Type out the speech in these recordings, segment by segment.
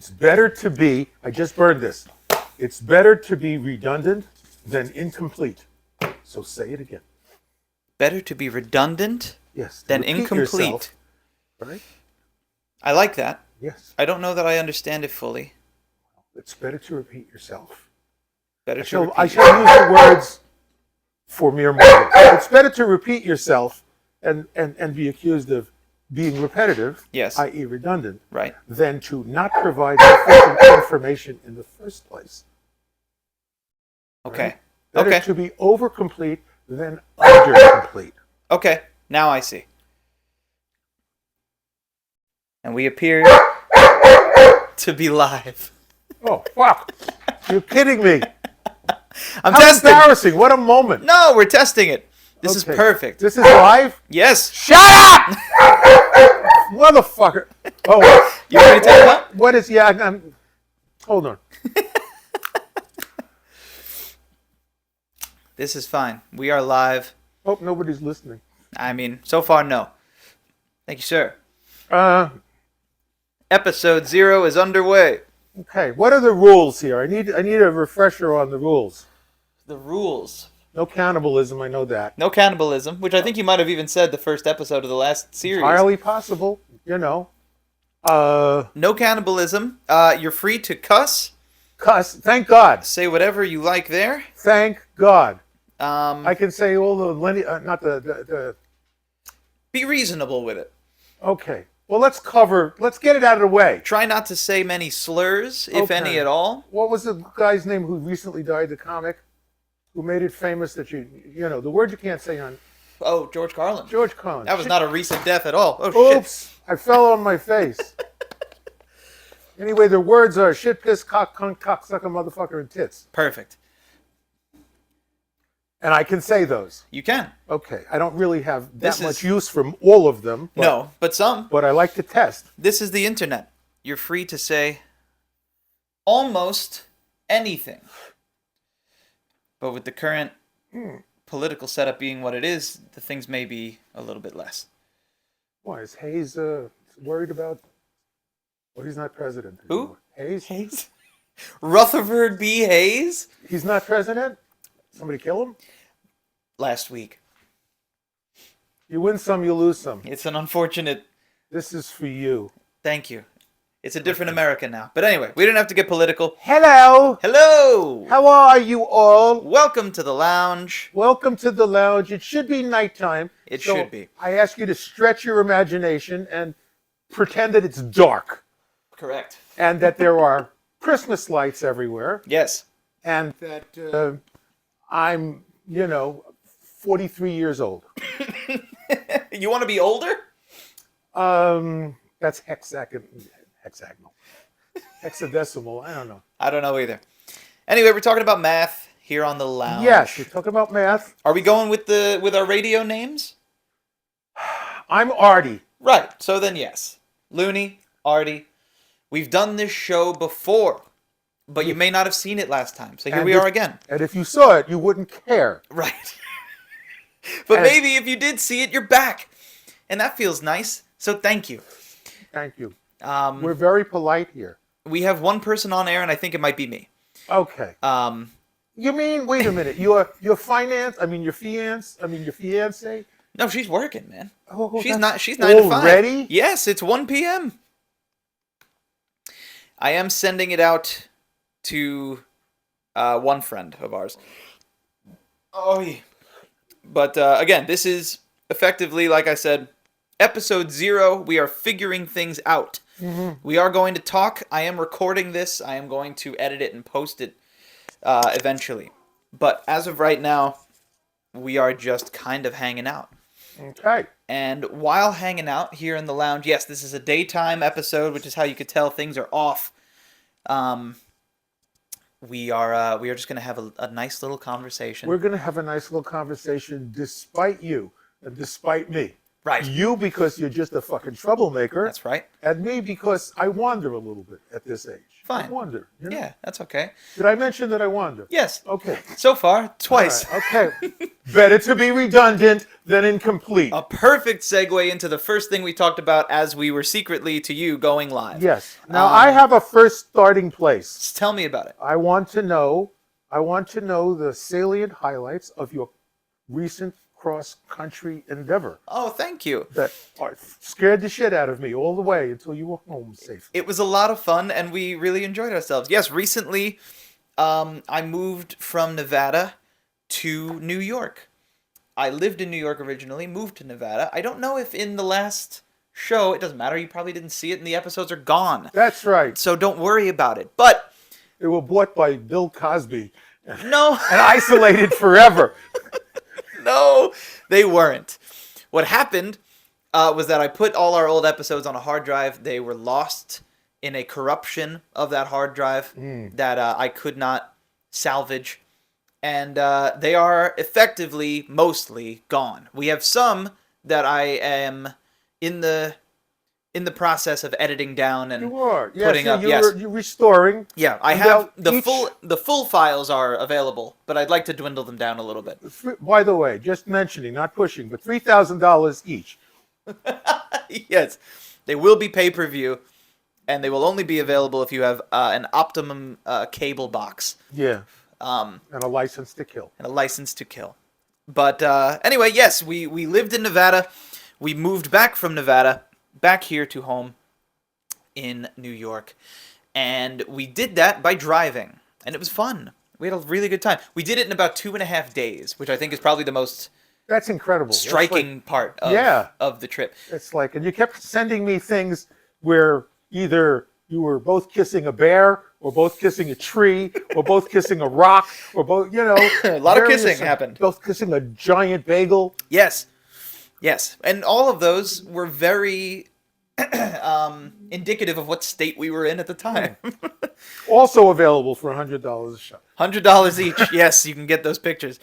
It's better to be, I just burned this. It's better to be redundant than incomplete. So say it again. Better to be redundant Yes. than Repeat incomplete. yourself, right? I like that. Yes. I don't know that I understand it fully. It's better to repeat yourself. Better I to shall repeat. use the words for mere mortals. It's better to repeat yourself and be accused of being repetitive, Yes. i.e. redundant, Right. than to not provide sufficient information in the first place. Okay. Right? Better Okay. to be overcomplete than undercomplete. Okay. Now I see. And we appear to be live. Oh, fuck. You're kidding me. I'm How testing. embarrassing. What a moment. No, we're testing it. This is Okay. perfect. This is live? Yes. Shut up! Motherfucker. Oh, You want me to take it up? what is, yeah, hold on. This is fine. We are live. Hope nobody's listening. I mean, so far, no. Thank you, sir. Uh, Episode 0 is underway. okay, what are the rules here? I need a refresher on the rules. The rules. No cannibalism, I know that. No cannibalism, which I think you might have even said the first episode of the last series. Entirely possible, you know. No cannibalism. You're free to cuss. Cuss, thank God. Say whatever you like there. Thank God. Um, I can say all the, not the, be reasonable with it. okay. Well, let's get it out of the way. Try not to say many slurs, if Okay. any at all. What was the guy's name who recently died, the comic, who made it famous that you know, the word you can't say on Oh, George Carlin. George Carlin. That was not a recent death at all. Oh, shit. Oops, I fell on my face. Anyway, the words are shit, piss, cock, cunt, cocksucker, motherfucker, and tits. Perfect. And I can say those. You can. Okay, I don't really have This that much is- use from all of them. But, No, but some. But I like to test. This is the internet. You're free to say almost anything. But with the current political setup being what it is, the things may be a little bit less. Why, is Hayes worried about... Well, he's not president anymore. Who? Hayes? Hayes? Rutherford B. Hayes? He's not president? Somebody kill him? Last week. You win some, you lose some. It's an unfortunate... This is for you. Thank you. It's a different America now. But anyway, we didn't have to get political. Hello! Hello! How are you all? Welcome to the lounge. Welcome to the lounge. It should be nighttime. It so should be. I ask you to stretch your imagination and pretend that it's dark Correct. and that there are Christmas lights everywhere Yes. and that I'm, 43 years old. You want to be older? That's hexagonal. Hexadecimal. I don't know. I don't know either. Anyway, we're talking about math here on the lounge. Yes, we're talking about math. Are we going with our radio names? I'm Artie. Right. So then yes. Looney, Artie. We've done this show before, but you may not have seen it last time. So here And we if- are again. And if you saw it, you wouldn't care. Right. But And- maybe if you did see it, you're back. And that feels nice. So thank you. Thank you. We're We very polite here. have one person on air, and I think it might be me. Okay. You mean, wait a minute, your fiance, your fiance? No, she's working, man. Oh, She's that's 9 to 5. already? Yes, it's 1 p.m. I am sending it out to one friend of ours. Oh, yeah. But again, this is effectively, like I said, episode 0. We are figuring things out. Mm-hmm. We are going to talk. I am recording this. I am going to edit it and post it eventually. But as of right now, we are just kind of hanging out. Okay. And while hanging out here in the lounge, yes, this is a daytime episode, which is how you could tell things are off. We are just gonna have a nice little conversation. We're going to have a nice little conversation despite you and despite me. Right. You because you're just a fucking troublemaker. That's right. And me because I wander a little bit at this age. I Fine. wander. You know? Yeah, that's okay. Did I mention that I wander? Yes. Okay. So far, twice. All right, okay. Better to be redundant than incomplete. A perfect segue into the first thing we talked about as we were secretly to you going live. Yes. Now I have a first starting place. Just tell me about it. I want to know the salient highlights of your recent cross-country endeavor Oh, thank you. that scared the shit out of me all the way until you were home safe. It was a lot of fun, and we really enjoyed ourselves. Yes, recently I moved from Nevada to New York. I lived in New York originally, moved to Nevada. I don't know if in the last show, it doesn't matter, you probably didn't see it, and the episodes are gone. That's right. So don't worry about it. But, They were bought by Bill Cosby no, and isolated forever. no, they weren't. What happened was that I put all our old episodes on a hard drive. They were lost in a corruption of that hard drive that I could not salvage. And they are effectively mostly gone. We have some that I am in the process of editing down and You are. Yes, putting up. Yes, you're restoring. yeah, I Well, have each- the full files are available, but I'd like to dwindle them down a little bit. By the way, just mentioning, not pushing, but $3,000 each. Yes, they will be pay-per-view, and they will only be available if you have an Optimum cable box Yeah. and And a license to kill. a license to kill. But anyway, yes, we lived in Nevada. We moved back from Nevada, back here to home in New York. And we did that by driving. And it was fun. We had a really good time. We did it in about 2.5 days, which I think is probably the most That's incredible. That's striking part of, Yeah. of the trip. It's like, and you kept sending me things where either you were both kissing a bear, or both kissing a tree, or both kissing a rock, or both, you know. A lot of various- kissing happened. Both kissing a giant bagel. Yes. Yes. And all of those were very indicative of what state we were in at the time. Also available for $100 a shot. $100 each. Yes, you can get those pictures.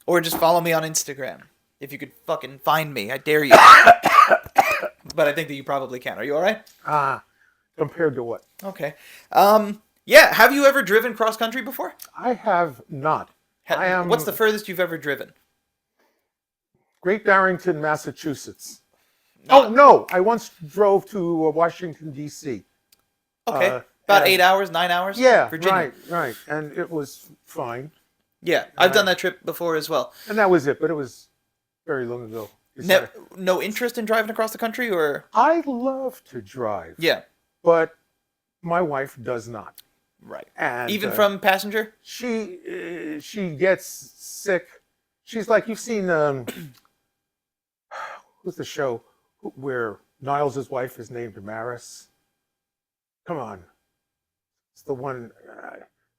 Or just follow me on Instagram. If you could fucking find me, I dare you. But I think that you probably can. Are you all right? Compared to what? Okay. Yeah. Have you ever driven cross country before? I have not. I am What's the furthest you've ever driven? Great Barrington, Massachusetts. Oh, no. I once drove to Washington, D.C. Okay. Uh, About and- 8 hours, 9 hours? Yeah, Virginia. right. And it was fine. Yeah. I've done that trip before as well. And that was it, but it was very long ago. No interest in driving across the country, or? I love to drive, Yeah. but my wife does not. Right. And Even from passenger? she gets sick. She's like, you've seen who's the show where Niles' wife is named Maris? Come on, it's the one.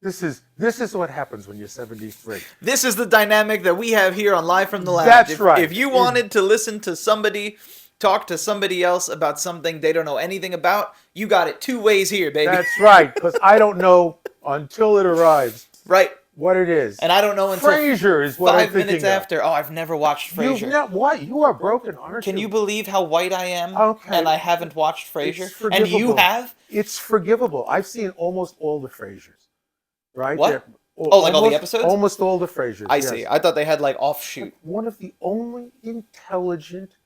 This is what happens when you're 73. This is the dynamic that we have here on Live from the Lounge. That's right. If you wanted to listen to somebody talk to somebody else about something they don't know anything about, you got it 2 ways here, baby. That's right, because I don't know until it arrives right. what it is. And I don't know until Frasier is what I'm 5 minutes thinking of. after. Oh, I've never watched Frasier. What? You are broken, aren't Can you? you believe how white I am? Okay. And I haven't watched Frasier? It's And you forgivable. have? It's forgivable. I've seen almost all the Frasers. Right? What? They're- Oh, like all the episodes? Almost all the Frasers. I yes. see. I thought they had like offshoot. One of the only intelligent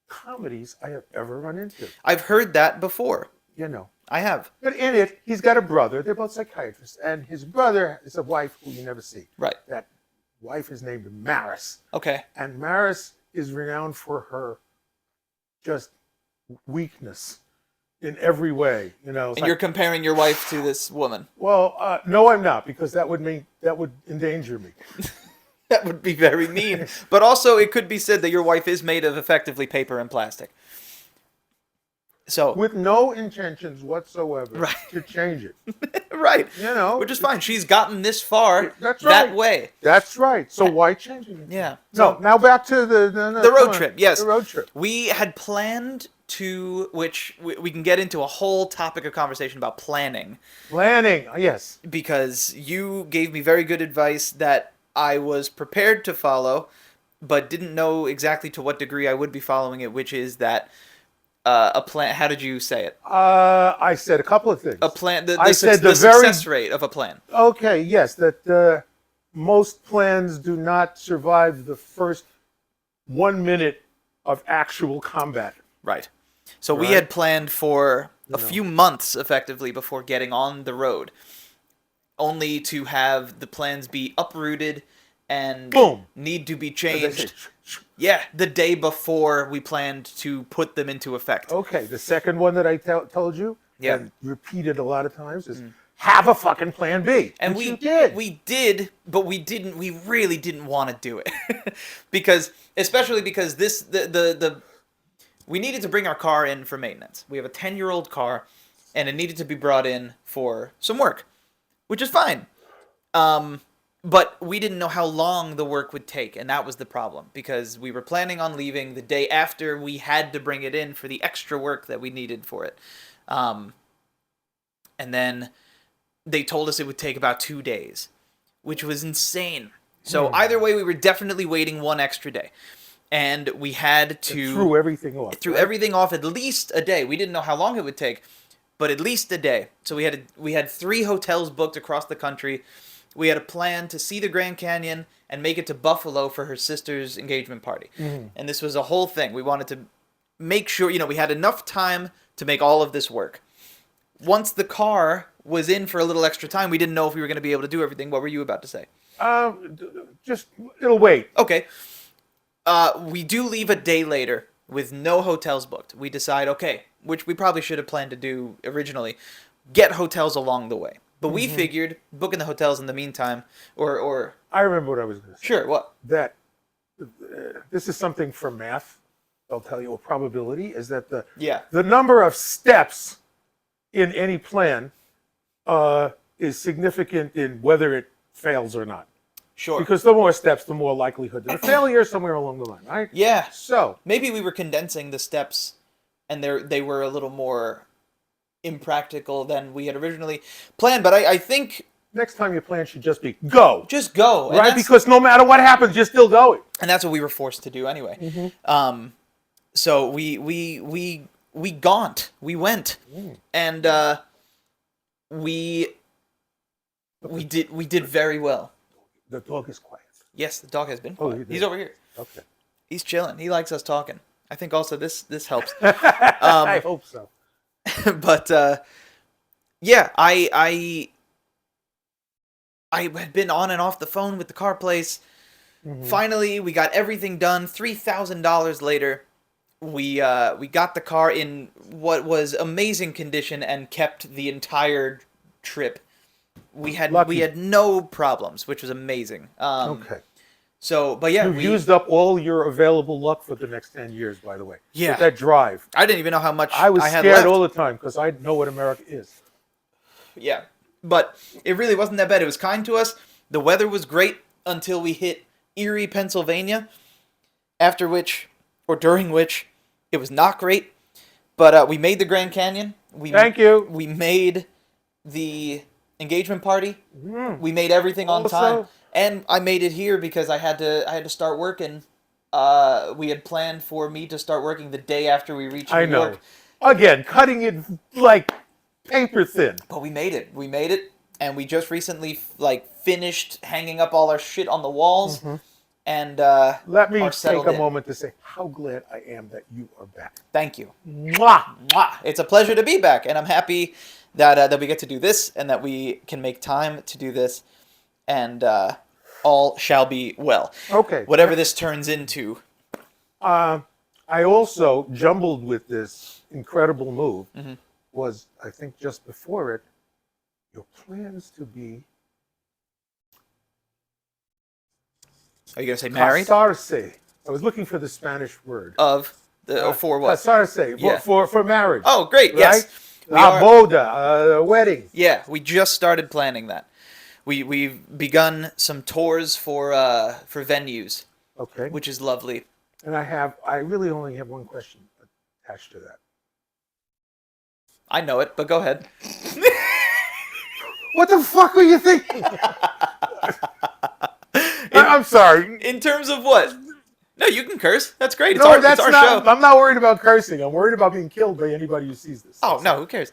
comedies I have ever run into. I've heard that before. You know. I have. But in it, he's got a brother. They're both psychiatrists. And his brother is a wife who you never see. Right. That wife is named Maris. Okay. And Maris is renowned for her just weakness in every way. You know, it's And like, you're comparing your wife to this woman. well, no, I'm not, because that would endanger me. That would be very mean. But also, it could be said that your wife is made of effectively paper and plastic. So, With no intentions whatsoever Right. to change it. right. You know, Which is fine. She's gotten this far That's that right. way. That's right. So why change it? Yeah. No. Now back to the The road come on. trip, yes. The road trip. We had planned to, which we can get into a whole topic of conversation about planning, Planning. Yes. because you gave me very good advice that I was prepared to follow, but didn't know exactly to what degree I would be following it, which is that a plan. How did you say it? I said a couple of things. A plan. I said the the very success rate of a plan. okay. Yes, that most plans do not survive the first 1 minute of actual combat. Right. So we Right. had planned for a few months, effectively, before getting on the road, only to have the plans be uprooted and Boom. need to be They changed. say, Yeah, the day before we planned to put them into effect. okay, the second one that I told you Yeah. and repeated a lot of times is have a fucking plan B. And which we you did. we did, but we didn't. We really didn't want to do it because, especially because the we needed to bring our car in for maintenance. We have a 10-year-old car, and it needed to be brought in for some work, which is fine. But we didn't know how long the work would take, and that was the problem because we were planning on leaving the day after we had to bring it in for the extra work that we needed for it. And then they told us it would take about 2 days, which was insane. So either way, we were definitely waiting one extra day. And we had to threw everything off. threw right? everything off at least a day. We didn't know how long it would take, but at least a day. So we had 3 hotels booked across the country. We had a plan to see the Grand Canyon and make it to Buffalo for her sister's engagement party. And this was a whole thing. We wanted to make sure, we had enough time to make all of this work. Once the car was in for a little extra time, we didn't know if we were going to be able to do everything. What were you about to say? Just it'll wait. Okay. We do leave a day later with no hotels booked. We decide, okay, which we probably should have planned to do originally, get hotels along the way. But we figured booking the hotels in the meantime, or I remember what I was going to say. sure, what? That this is something from math. I'll tell you a probability is that Yeah. the number of steps in any plan is significant in whether it fails or not. Sure. Because the more steps, the more likelihood that a failure is somewhere along the line, right? Yeah. So Maybe we were condensing the steps, and they were a little more impractical than we had originally planned. But I think next time your plan should just be go. just go, and Right? that's- Because no matter what happens, you're still going. and that's what we were forced to do anyway. So we gaunt, we went, and we did very well. The dog is quiet. Yes, the dog has been Oh, quiet. he did. He's over here. Okay. He's chilling. He likes us talking. I think also this helps. I hope so. But yeah, I had been on and off the phone with the car place. Finally, we got everything done. $3,000 later, we got the car in what was amazing condition and kept the entire trip. We had Lucky. no problems, which was amazing. Okay. So, but yeah, You've used up all your available luck for the next 10 years, by the way. Yeah. With that drive. I didn't even know how much I was had scared left. all the time because I know what America is. Yeah, but it really wasn't that bad. It was kind to us. The weather was great until we hit Erie, Pennsylvania, after which, or during which, it was not great. But we made the Grand Canyon. Thank you. We made the engagement party. We made everything on Also- time. And I made it here because I had to start working. We had planned for me to start working the day after we reached I New know. York. Again, cutting it like paper thin. But we made it. We made it, and we just recently finished hanging up all our shit on the walls, and Let me are take settled a in. moment to say how glad I am that you are back. Thank you. Mwah! Mwah! It's a pleasure to be back, and I'm happy that that we get to do this, and that we can make time to do this, and all shall be well. Okay. Whatever this turns into. I also jumbled with this incredible move was, I think just before it, your plans to be Are you gonna say married? casarse. I was looking for the Spanish word. Of the for what? Casarse, Yeah. for marriage. Oh, great! Yes. Right? We La are- boda, wedding. Yeah, we just started planning that. We've begun some tours for venues, Okay. which is lovely. And I really only have one question attached to that. I know it, but go ahead. What the fuck were you thinking? I'm sorry. In terms of what? No, you can curse. That's great. No, It's our not. show. I'm not worried about cursing. I'm worried about being killed by anybody who sees this. Oh no, who cares?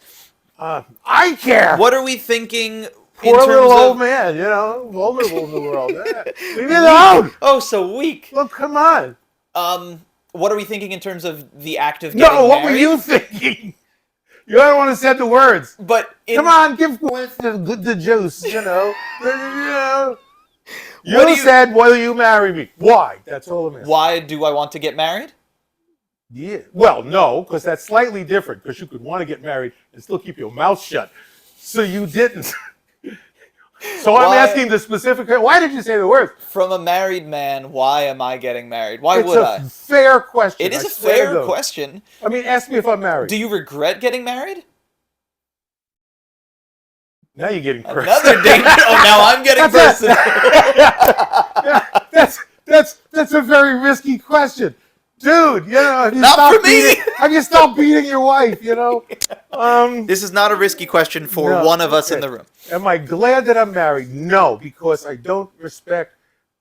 I care. What are we thinking? Poor in terms little of... old man, vulnerable in the world. Leave me alone. Oh, so weak. Look, come on. What are we thinking in terms of the act of getting No, what were married? you thinking? You don't want to say the words. But Come on, give the juice. You said, "Will you marry me?" Why? That's all I'm asking. Why do I want to get married? Yeah. Well, no, because that's slightly different. Because you could want to get married and still keep your mouth shut. So you didn't. So I'm asking the specific. Why did you say the words? From a married man, why am I getting married? Why would I? It's a fair question. It is a fair question. I mean, ask me if I'm married. Do you regret getting married? Now you're getting personal. Another danger. Oh, now I'm getting personal. That's a very risky question, dude. Have you Not for me. Have you stopped beating your wife? This is not a risky question for one of us in the room. Am I glad that I'm married? No, because I don't respect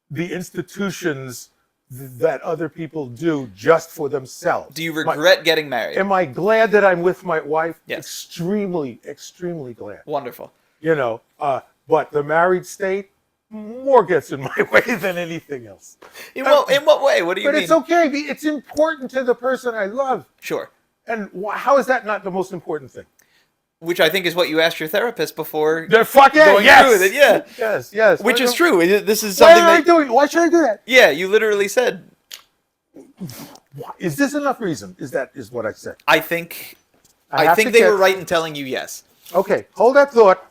the institutions that other people do just for themselves. Do you regret getting married? Am I glad that I'm with my wife? Yes. Extremely, extremely glad. Wonderful. But the married state more gets in my way than anything else. In what way? What do you mean? But it's okay. It's important to the person I love. Sure. And how is that not the most important thing? Which I think is what you asked your therapist before They're fucking going through with it. Yeah. Yes. Which is true. This is something Why should I do that? Yeah, you literally said. Is this enough reason? Is what I said. I think have to they get- were right in telling you yes. Okay, hold that thought.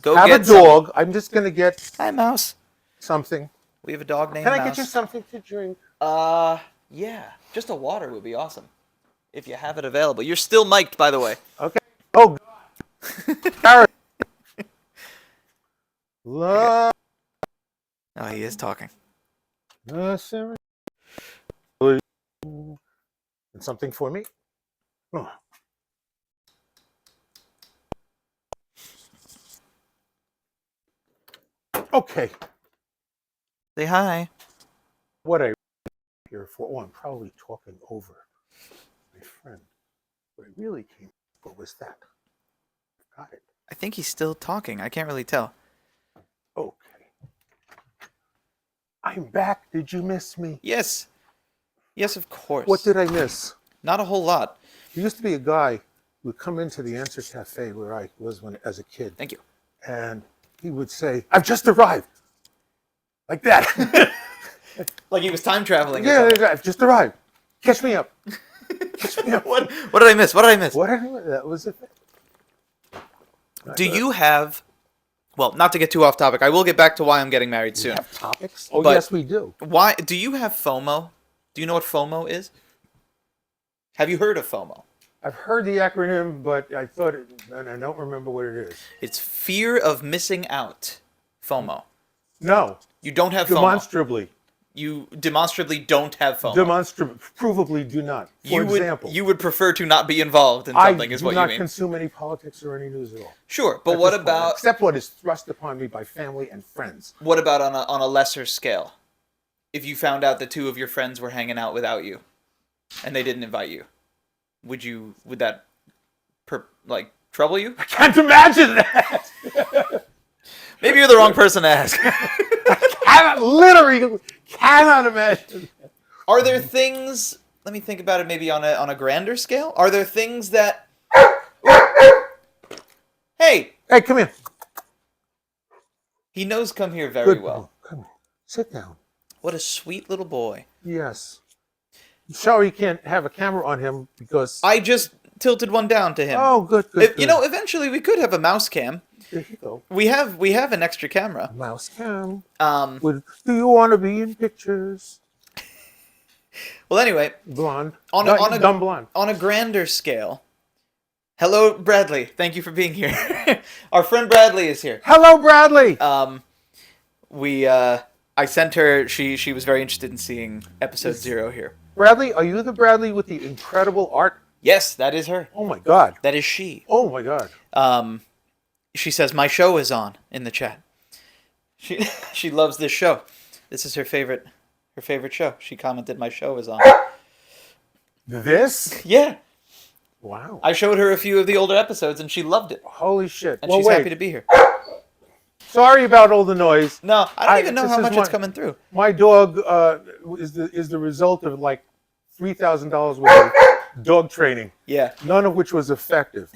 Go Have get a dog. I'm just gonna get Hi, Mouse. something. We have a dog named Can I Mouse. get you something to drink? Yeah. Just a water would be awesome. If you have it available. You're still mic'd, by the way. Okay. Oh, Carrot. Love. Oh, he is talking. And something for me? Oh. Okay. Say hi. What I here for? Oh, I'm probably talking over my friend. What I really came for was that. Got it. I think he's still talking. I can't really tell. Okay. I'm back. Did you miss me? Yes. Yes, of course. What did I miss? Not a whole lot. There used to be a guy who would come into the Answer Cafe where I was as a kid. Thank you. And he would say, "I've just arrived." Like that. Like he was time traveling. Or Yeah, something. I've just arrived. Catch me up. Catch me up. What did I miss? What did I miss? What? That was it. Do you have? Well, not to get too off topic. I will get back to why I'm getting married soon. Have topics? Oh, But- yes, we do. Why do you have FOMO? Do you know what FOMO is? Have you heard of FOMO? I've heard the acronym, but I thought it, and I don't remember what it is. It's fear of missing out. FOMO. No, You don't have FOMO. demonstrably. You demonstrably don't have FOMO. Provably do not. For example, you would prefer to not be involved in I something, is do what you not mean. consume any politics or any news at all. Sure, but At what this point, about except what is thrust upon me by family and friends? on a lesser scale? If you found out that two of your friends were hanging out without you, and they didn't invite you, would that trouble you? I can't imagine that. Maybe you're the wrong person to ask. Literally cannot imagine. Are there things? Let me think about it. Maybe on a grander scale. Are there things that? Hey, Hey, come here. he knows come here very Good well. boy. Come here. Sit down. What a sweet little boy. Yes. Sorry you can't have a camera on him because. I just tilted one down to him. Oh, good. You know, eventually we could have a mouse cam. There you go. We have an extra camera. Mouse cam. Um. Do you want to be in pictures? Well, anyway, Blonde. On a- dumb blonde. on a grander scale. Hello, Bradley. Thank you for being here. Our friend Bradley is here. Hello, Bradley. I sent her. She was very interested in seeing episode 0 here. Bradley, are you the Bradley with the incredible art? Yes, that is her. Oh my God. That is she. Oh my God. She says my show is on in the chat. She loves this show. This is her favorite Her favorite show. She commented my show is on. This? Yeah. Wow. I showed her a few of the older episodes and she loved it. Holy shit. And Well, she's wait. happy to be here. Sorry about all the noise. No, I don't even know this how is much my- it's coming through. My dog is the result of like $3,000 worth of dog training, Yeah. none of which was effective.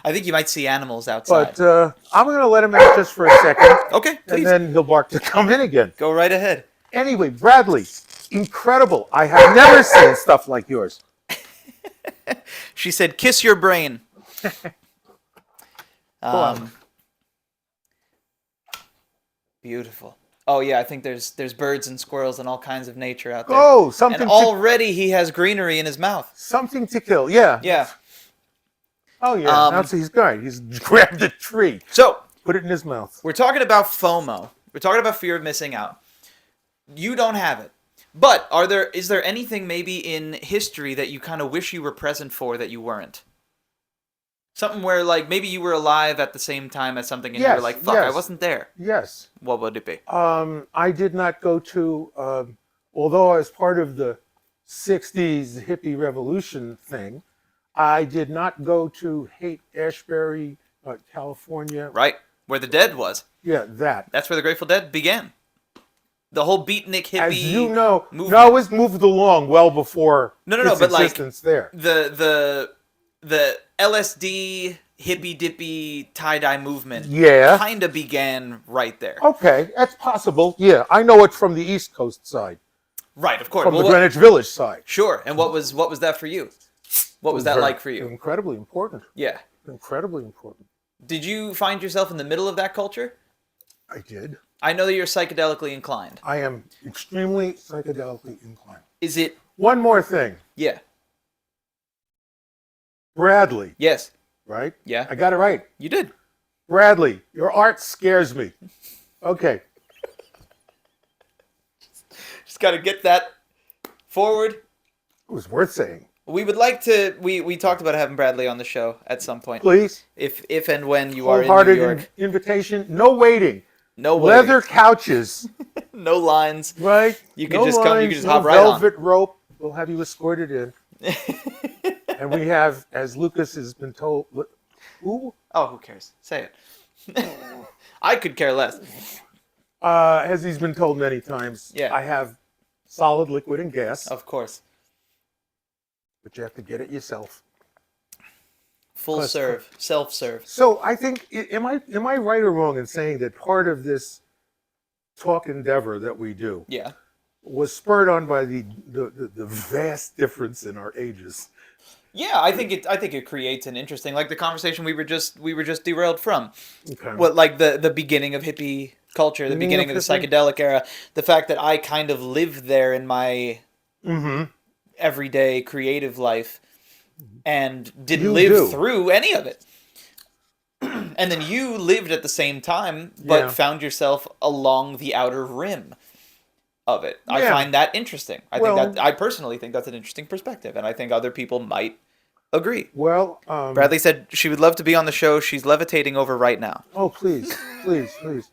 I think you might see animals outside. But I'm going to let him out just for a second, Okay, and please. then he'll bark to come in again. Go right ahead. Anyway, Bradley, incredible. I have never seen stuff like yours. She said, "Kiss your brain." on. Beautiful. Oh yeah, I think there's birds and squirrels and all kinds of nature out there. Oh, something And to, already he has greenery in his mouth. something to kill. Yeah. Yeah. Oh, yeah. That's he's great. He's grabbed a tree, So put it in his mouth. we're talking about FOMO. We're talking about fear of missing out. You don't have it. But is there anything maybe in history that you kind of wish you were present for that you weren't? Something where like maybe you were alive at the same time as something and you were Yes, like, fuck, I yes. wasn't there. Yes. What would it be? I did not go to, although I was part of the 60s hippie revolution thing, I did not go to Haight-Ashbury, California. Right. Where the Dead was. Yeah, that. That's where the Grateful Dead began. The whole beatnik hippie As you know, movement. no, it was moved along well before No, its but like existence there. the LSD hippie dippy tie-dye movement Yeah. kind of began right there. Okay, that's possible. Yeah, I know it from the East Coast side, Right, of course. from Well, the Greenwich Village side. sure. And what was that for you? What was that Very- like for you? Incredibly important. Yeah. Incredibly important. Did you find yourself in the middle of that culture? I did. I know that you're psychedelically inclined. I am extremely psychedelically inclined. Is it? One more thing. Yeah. Bradley, Yes. right? Yeah. I got it right. You did. Bradley, your art scares me. Okay. Just got to get that forward. It was worth saying. We would like to. We talked about having Bradley on the show at some point. Please. If and when you are in New Wholehearted York. invitation. No waiting. No way. Leather couches, No lines. right? You can no just come- you lines, can just no hop right on. velvet rope. We'll have you escorted in. And we have, as Lucas has been told, who? Oh, who cares? Say it. I could care less. As he's been told many times, Yeah. I have solid, liquid, and gas, Of course. but you have to get it yourself. Full Plus- serve. Self-serve. So I think, am I right or wrong in saying that part of this talk endeavor that we do Yeah. was spurred on by the vast difference in our ages? Yeah, I think it creates an interesting, like the conversation we were just derailed from. Okay. What, like the beginning of hippie culture, the mean beginning of the hippie? psychedelic era, the fact that I kind of lived there in my Mm-hmm. everyday creative life and didn't You live do. through any of it. And then you lived at the same time, but Yeah. found yourself along the outer rim of it. I Yeah. find that interesting. Well- I personally think that's an interesting perspective, and I think other people might agree. Well, Bradley said she would love to be on the show. She's levitating over right now. oh, please, please, please.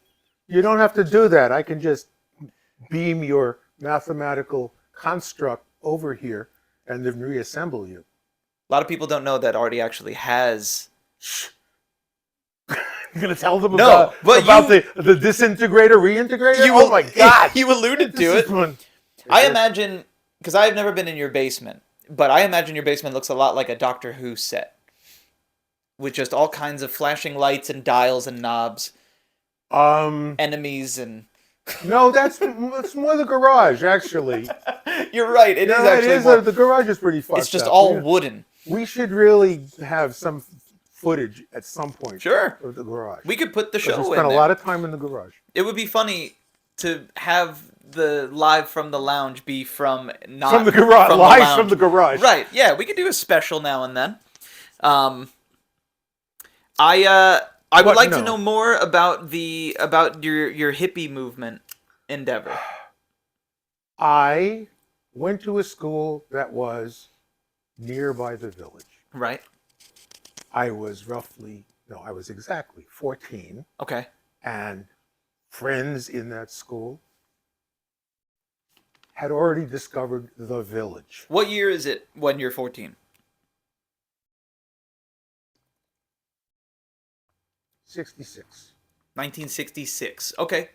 You don't have to do that. I can just beam your mathematical construct over here and then reassemble you. A lot of people don't know that Artie actually has. You're going to tell them No, about, but the disintegrator, reintegrator? Oh, my God. You alluded to This it. is one- I imagine, because I've never been in your basement, but I imagine your basement looks a lot like a Doctor Who set. With just all kinds of flashing lights and dials and knobs, enemies and... No, it's more the garage, actually. You're right, it is No, actually more... the garage is pretty fucked It's just up. all Yeah. wooden. We should really have some footage at some point Sure. of the garage. We could put the 'Cause we show in spent a there. lot of time in the garage. It would be funny to have the live from the lounge be from not From the garage, from live lounge. from the garage. Right? Yeah, we could do a special now and then. I would What? like to No. know more about your hippie movement endeavor. I went to a school that was nearby the village. Right? I was exactly 14, Okay. and friends in that school had already discovered the village. What year is it when you're 14? 66. 1966. Okay.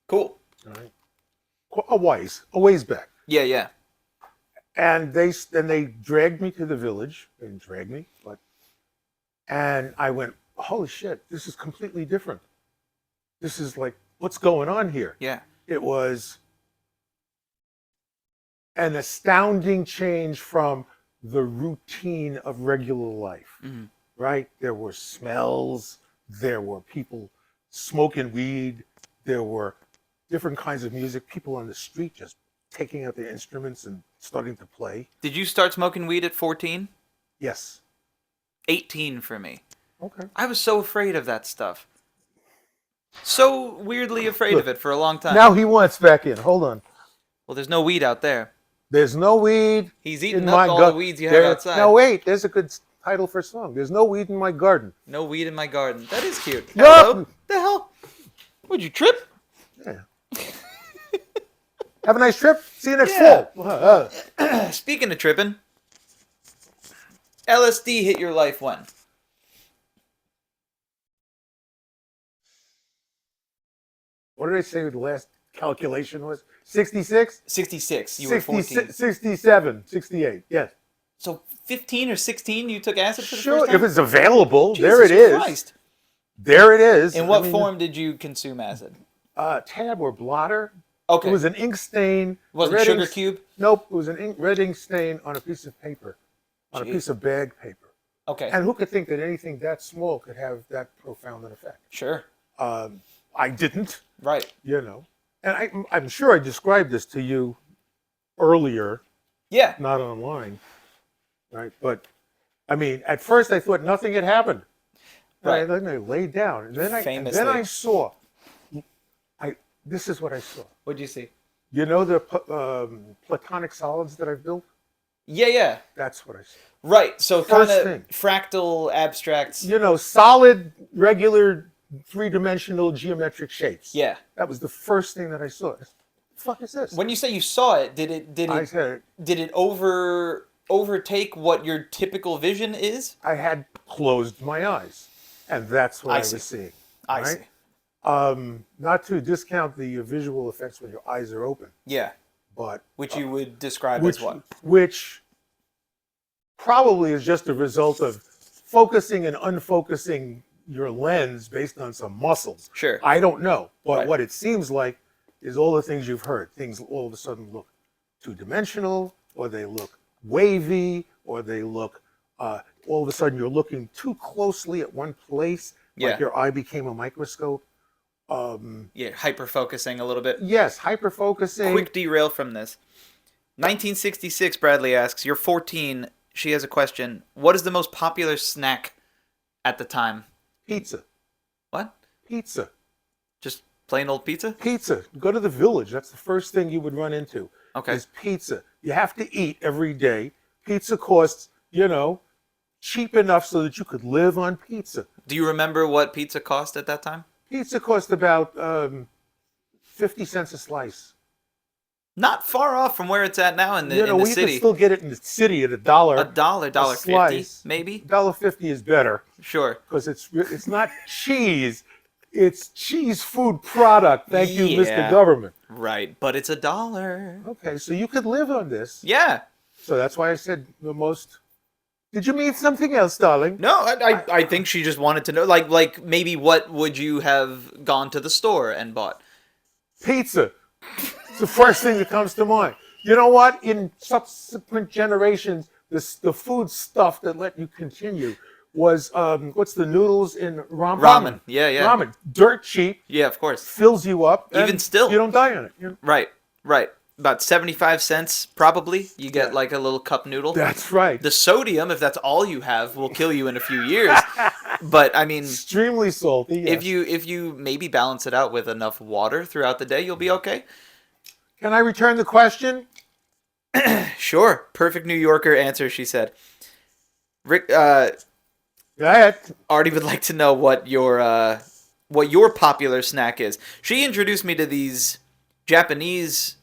Cool. All right. A ways back. Yeah, yeah. And they dragged me to the village. They didn't drag me, and I went, holy shit, this is completely different. This is like, what's going on here? Yeah. It was an astounding change from the routine of regular life, right? There were smells, there were people smoking weed, there were different kinds of music, people on the street just taking out their instruments and starting to play. Did you start smoking weed at 14? Yes. 18 for me. Okay. I was so afraid of that stuff. So weirdly afraid Look, of it for a long time. Now he wants back in. Hold on. Well, there's no weed out there. There's no weed. He's in eating my up all gar- the weeds you There- have outside. No, wait. There's a good title for a song. There's no weed in my garden. No weed in my garden. That is cute. No. Hello? The hell? Would you trip? Yeah. Have a nice trip. See you next Yeah. fall. Speaking of tripping, LSD hit your life when? What did I say the last calculation was? 66? 66. You were 14. 67, 68. Yes. So 15 or 16 you took acid for the Sure. first time? If it's available, there it Jesus is. Christ. There it is. In what form did you consume acid? Tab or blotter. Okay. It was an ink stain. Was a it red sugar ink- cube? Nope. It was an red ink stain on a piece of paper, on Jeez. a piece of bag paper. Okay. And who could think that anything that small could have that profound an effect? Sure. I didn't, Right. And I'm sure I described this to you earlier, Yeah. not online, right? But I mean, at first I thought nothing had happened. Right. Right. Then I laid down, and then Famously. I saw. This is what I saw. What'd you see? You know the platonic solids that I've built? Yeah, yeah. That's what I saw. Right. So kind First of thing. fractal abstracts. Solid, regular, three-dimensional geometric shapes. Yeah. That was the first thing that I saw. What the fuck is this? When you say you saw it, I said did it overtake what your typical vision is? I had closed my eyes, and that's what I I see. was seeing. I right? see. Not to discount the visual effects when your eyes are open, Yeah. but Which you would describe which as what? which probably is just a result of focusing and unfocusing your lens based on some muscles. Sure. I don't know, but Right. what it seems like is all the things you've heard. Things all of a sudden look two-dimensional, or they look wavy, or they look all of a sudden you're looking too closely at one place, Yeah. like your eye became a microscope. Yeah, hyper focusing a little bit. Yes, hyper-focusing. Quick derail from this. 1966, Bradley asks, you're 14. She has a question. What is the most popular snack at the time? Pizza. What? Pizza. Just plain old pizza? Pizza. Go to the village. That's the first thing you would run into. Okay. Is pizza. You have to eat every day. Pizza costs, cheap enough so that you could live on pizza. Do you remember what pizza cost at that time? Pizza cost about 50 cents a slice. Not far off from where it's at now in the We can city. still get it in the city at $1. $1.50, slice. maybe? $1.50 is better Sure. because it's not cheese. It's cheese food product. Thank you, Yeah. Mr. Government. Right, but it's $1. Okay, so you could live on this. Yeah. So that's why I said the most. Did you mean something else, darling? No, I think she just wanted to know, like maybe what would you have gone to the store and bought? Pizza. It's the first thing that comes to mind. You know what? In subsequent generations, the food stuff that let you continue was what's the noodles in ramen? Ramen. Yeah, yeah. Ramen. Dirt cheap, Yeah, of course. fills you up. Even and still. you don't die on it. Right. About 75 cents, probably. You get Yeah. like a little cup noodle. That's right. The sodium, if that's all you have, will kill you in a few years. But I mean, Extremely salty. Yes. if you maybe balance it out with enough water throughout the day, you'll be okay. Can I return the question? Sure. Perfect New Yorker answer, she said. Rick, Go ahead. Artie would like to know what your popular snack is. She introduced me to these Japanese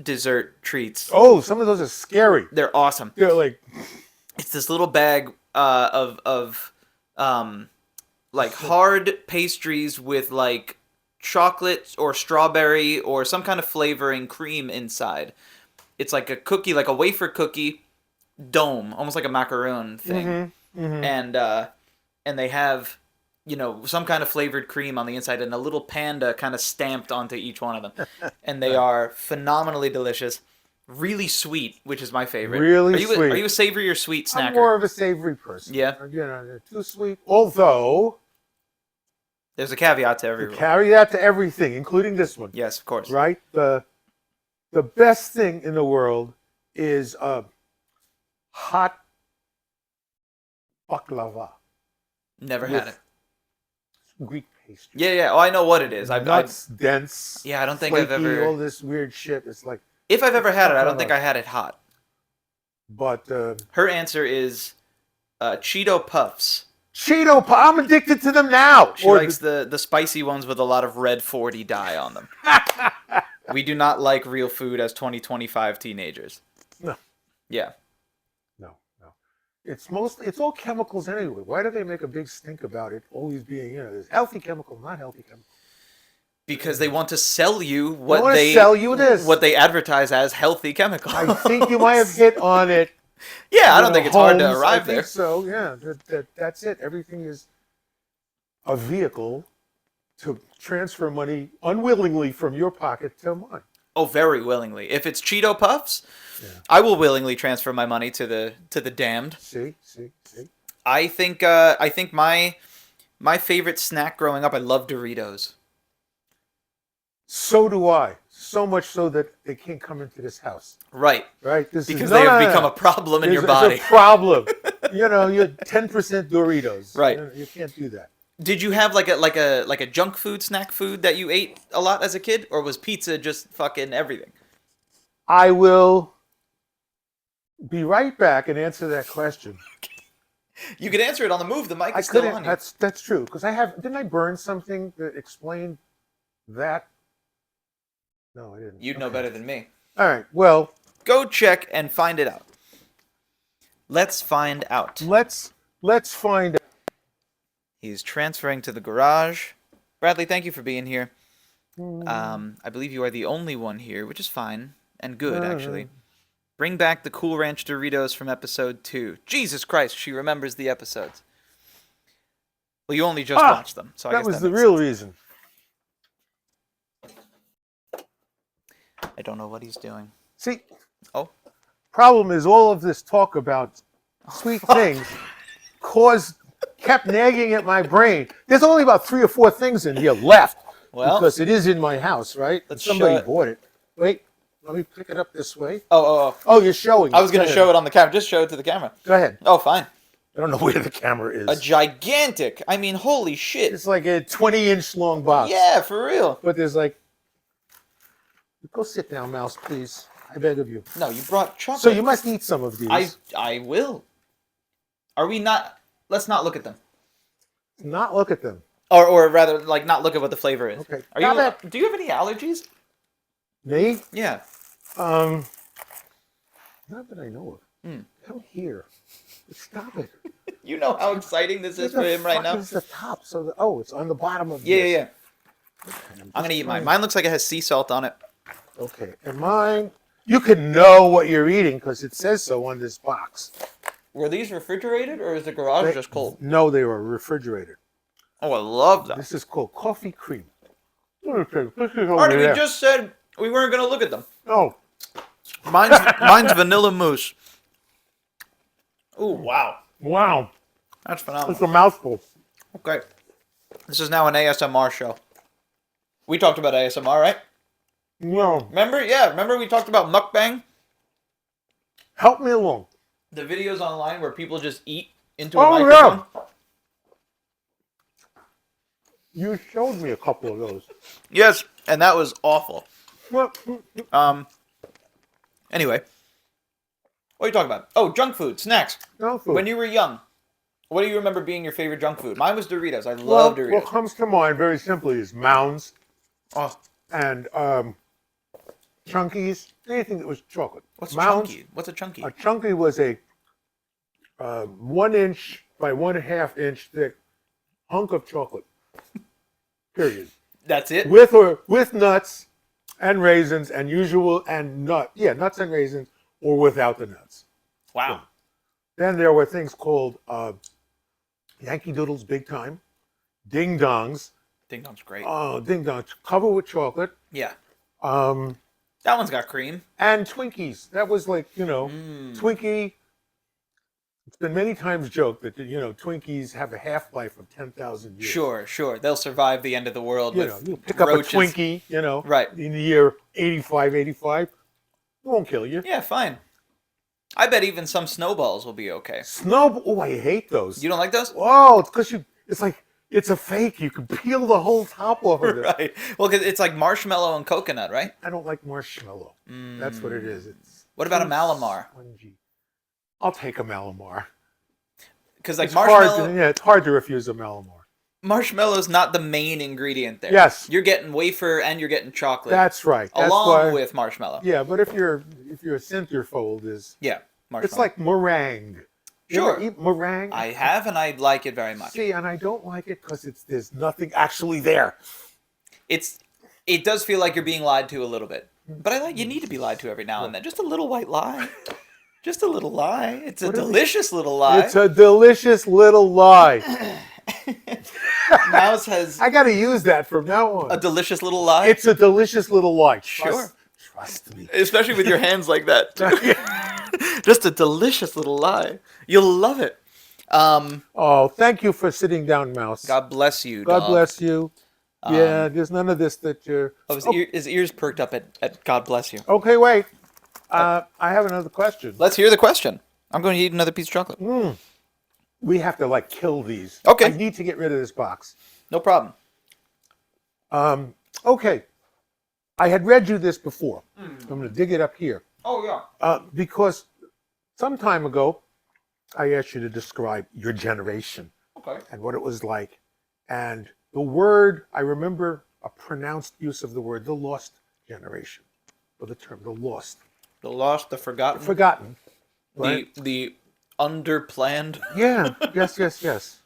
dessert treats. Oh, some of those are scary. They're awesome. They're like, It's this little bag of like hard pastries with like chocolate or strawberry or some kind of flavoring cream inside. It's like a cookie, like a wafer cookie dome, almost like a macaroon thing. And they have, you know, some kind of flavored cream on the inside and a little panda kind of stamped onto each one of them. And they are phenomenally delicious. Really sweet, which is my favorite. Really sweet. Are you a savory or sweet snacker? I'm more of a savory person. Yeah. You know, they're too sweet. Although, There's a caveat to every rule. carry that to everything, including this one. Yes, of course. Right? The best thing in the world is hot baklava. Never had With it. Greek pastry. Yeah. Oh, I know what it is. Nuts, dense. Yeah, I don't think I've flaky, ever. all this weird shit. It's like, If I've ever had it, I don't think I had it hot. but Her answer is Cheeto Puffs. Cheeto, I'm addicted to them now. She likes the spicy ones with a lot of red 40 dye on them. We do not like real food as 2025 teenagers. No. Yeah. No. It's all chemicals anyway. Why do they make a big stink about it always being, you know, there's healthy chemical, not healthy chemical? Because they want to sell you They what wanna they sell you this. what they advertise as healthy chemicals. I think you might have hit on it. Yeah, I don't think it's hard to Holmes, arrive I there. think so, yeah. That's it. Everything is a vehicle to transfer money unwillingly from your pocket to mine. Oh, very willingly. If it's Cheeto Puffs, Yeah. I will willingly transfer my money to the damned. See. I think my favorite snack growing up, I love Doritos. So do I. So much so that they can't come into this house. Right. Right? This Because is, they no, have no, no, become no. a problem in your It's body. a problem. You know, you're 10% Doritos. Right. You can't do that. Did you have like a junk food, snack food that you ate a lot as a kid, or was pizza just fucking everything? I will be right back and answer that question. You could answer it on the move. The mic I is still couldn't. on you. That's true. Because didn't I burn something that explained that? No, I didn't. You'd know Okay. better than me. All right. Well, Go check and find it out. Let's find out. let's find out. He's transferring to the garage. Bradley, thank you for being here. Hmm. I believe you are the only one here, which is fine and good, actually. Bring back the Cool Ranch Doritos from episode 2. Jesus Christ, she remembers the episodes. Well, you only just watched them, so I That guess was that the makes real reason. I don't know what he's doing. See, Oh, problem is all of this talk about sweet things kept nagging at my brain. There's only about 3 or 4 things in here left well. because it is in my house, right? Let's Somebody show it. bought it. Wait, let me pick it up this way. Oh. Oh, you're showing. I was going to show it on the camera. Just show it to the camera. Go ahead. Oh, fine. I don't know where the camera is. A gigantic, I mean, holy shit. It's like a 20-inch long box. Yeah, for real. But there's like, go sit down, Mouse, please. I beg of you. No, you brought chocolate. So you must eat some of these. I will. Are we not? Let's not look at them. Not look at them. Or rather, like, not look at what the flavor is. Okay. Are Now you? that- Do you have any allergies? Me? Yeah. Not that I know of. Hmm. Come here. Stop it. You know how exciting this is for Where the him right fuck now. is the top? It's on the bottom of Yeah, this. yeah, yeah. I'm gonna eat mine. Mine looks like it has sea salt on it. Okay. And mine, you can know what you're eating because it says so on this box. Were these refrigerated or is the garage just cold? No, they were refrigerated. Oh, I love that. This is called coffee cream. Okay, this is over Artie, we there. just said we weren't gonna look at them. Oh, Mine's vanilla mousse. Ooh, wow. wow. That's It's phenomenal. a mouthful. Okay. This is now an ASMR show. We talked about ASMR, right? No. Remember? Yeah, remember we talked about mukbang? Help me along. The videos online where people just eat into a Oh, microphone? yeah. You showed me a couple of those. Yes, and that was awful. Well, Anyway. What are you talking about? Oh, junk food, snacks. no food. When you were young, what do you remember being your favorite junk food? Mine was Doritos. I love Doritos. What comes to mind very simply is Mounds Oh, and Chunkies, anything that was chocolate. What's Mounds. chunky? What's a chunky? A chunky was a 1 inch by 1.5 inch thick hunk of chocolate. Period. That's it. With nuts and raisins and nuts and raisins, or without the nuts. Wow. Then there were things called Yankee Doodles Big Time, Ding Dongs. Ding dong's great. Ding Dongs covered with chocolate. Yeah. Um, That one's got cream. and Twinkies. That was like, Twinkie. It's been many times joked that, Twinkies have a half-life of 10,000 years. Sure. They'll survive the end of the world with You pick up roaches. a Twinkie, Right. in the year 85, it won't kill you. Yeah, fine. I bet even some snowballs will be okay. I hate those. You don't like those? Oh, it's because it's a fake. You can peel the whole top off of it. Right. Well, because it's like marshmallow and coconut, right? I don't like marshmallow. That's what it is. What about a too Malamar? spongy. I'll take a Malamar. Because like It's marshmallow, it's hard to refuse a Malamar. marshmallow's not the main ingredient there. Yes. You're getting wafer and you're getting chocolate. That's right. That's along why, with marshmallow. Yeah, but if your centerfold is, Yeah, marshmallow. it's like meringue. You Sure. ever eat meringue? I have, and I like it very much. See, and I don't like it because there's nothing actually there. It does feel like you're being lied to a little bit, but you need to be lied to every now and then. Just a little white lie. Just a little lie. It's a delicious little lie. It's a delicious little lie. Mouse has I got to use that from now on. a delicious little lie. It's a delicious little lie. Sure. Trust me. Especially with your hands like that. Just a delicious little lie. You'll love it. Oh, thank you for sitting down, Mouse. God bless you, God dog. bless you. Yeah, there's none of this that you're. Oh, his ears perked up at God bless you. Okay, wait. I have another question. Let's hear the question. I'm going to eat another piece of chocolate. We have to kill these. Okay. I need to get rid of this box. No problem. Okay. I had read you this before. I'm going to dig it up here. Oh, yeah. Because some time ago, I asked you to describe your generation Okay. and what it was like. And the word, I remember a pronounced use of the word, the lost generation, or the term, the lost. The lost, the forgotten, Forgotten. Right? the underplanned. Yeah, yes.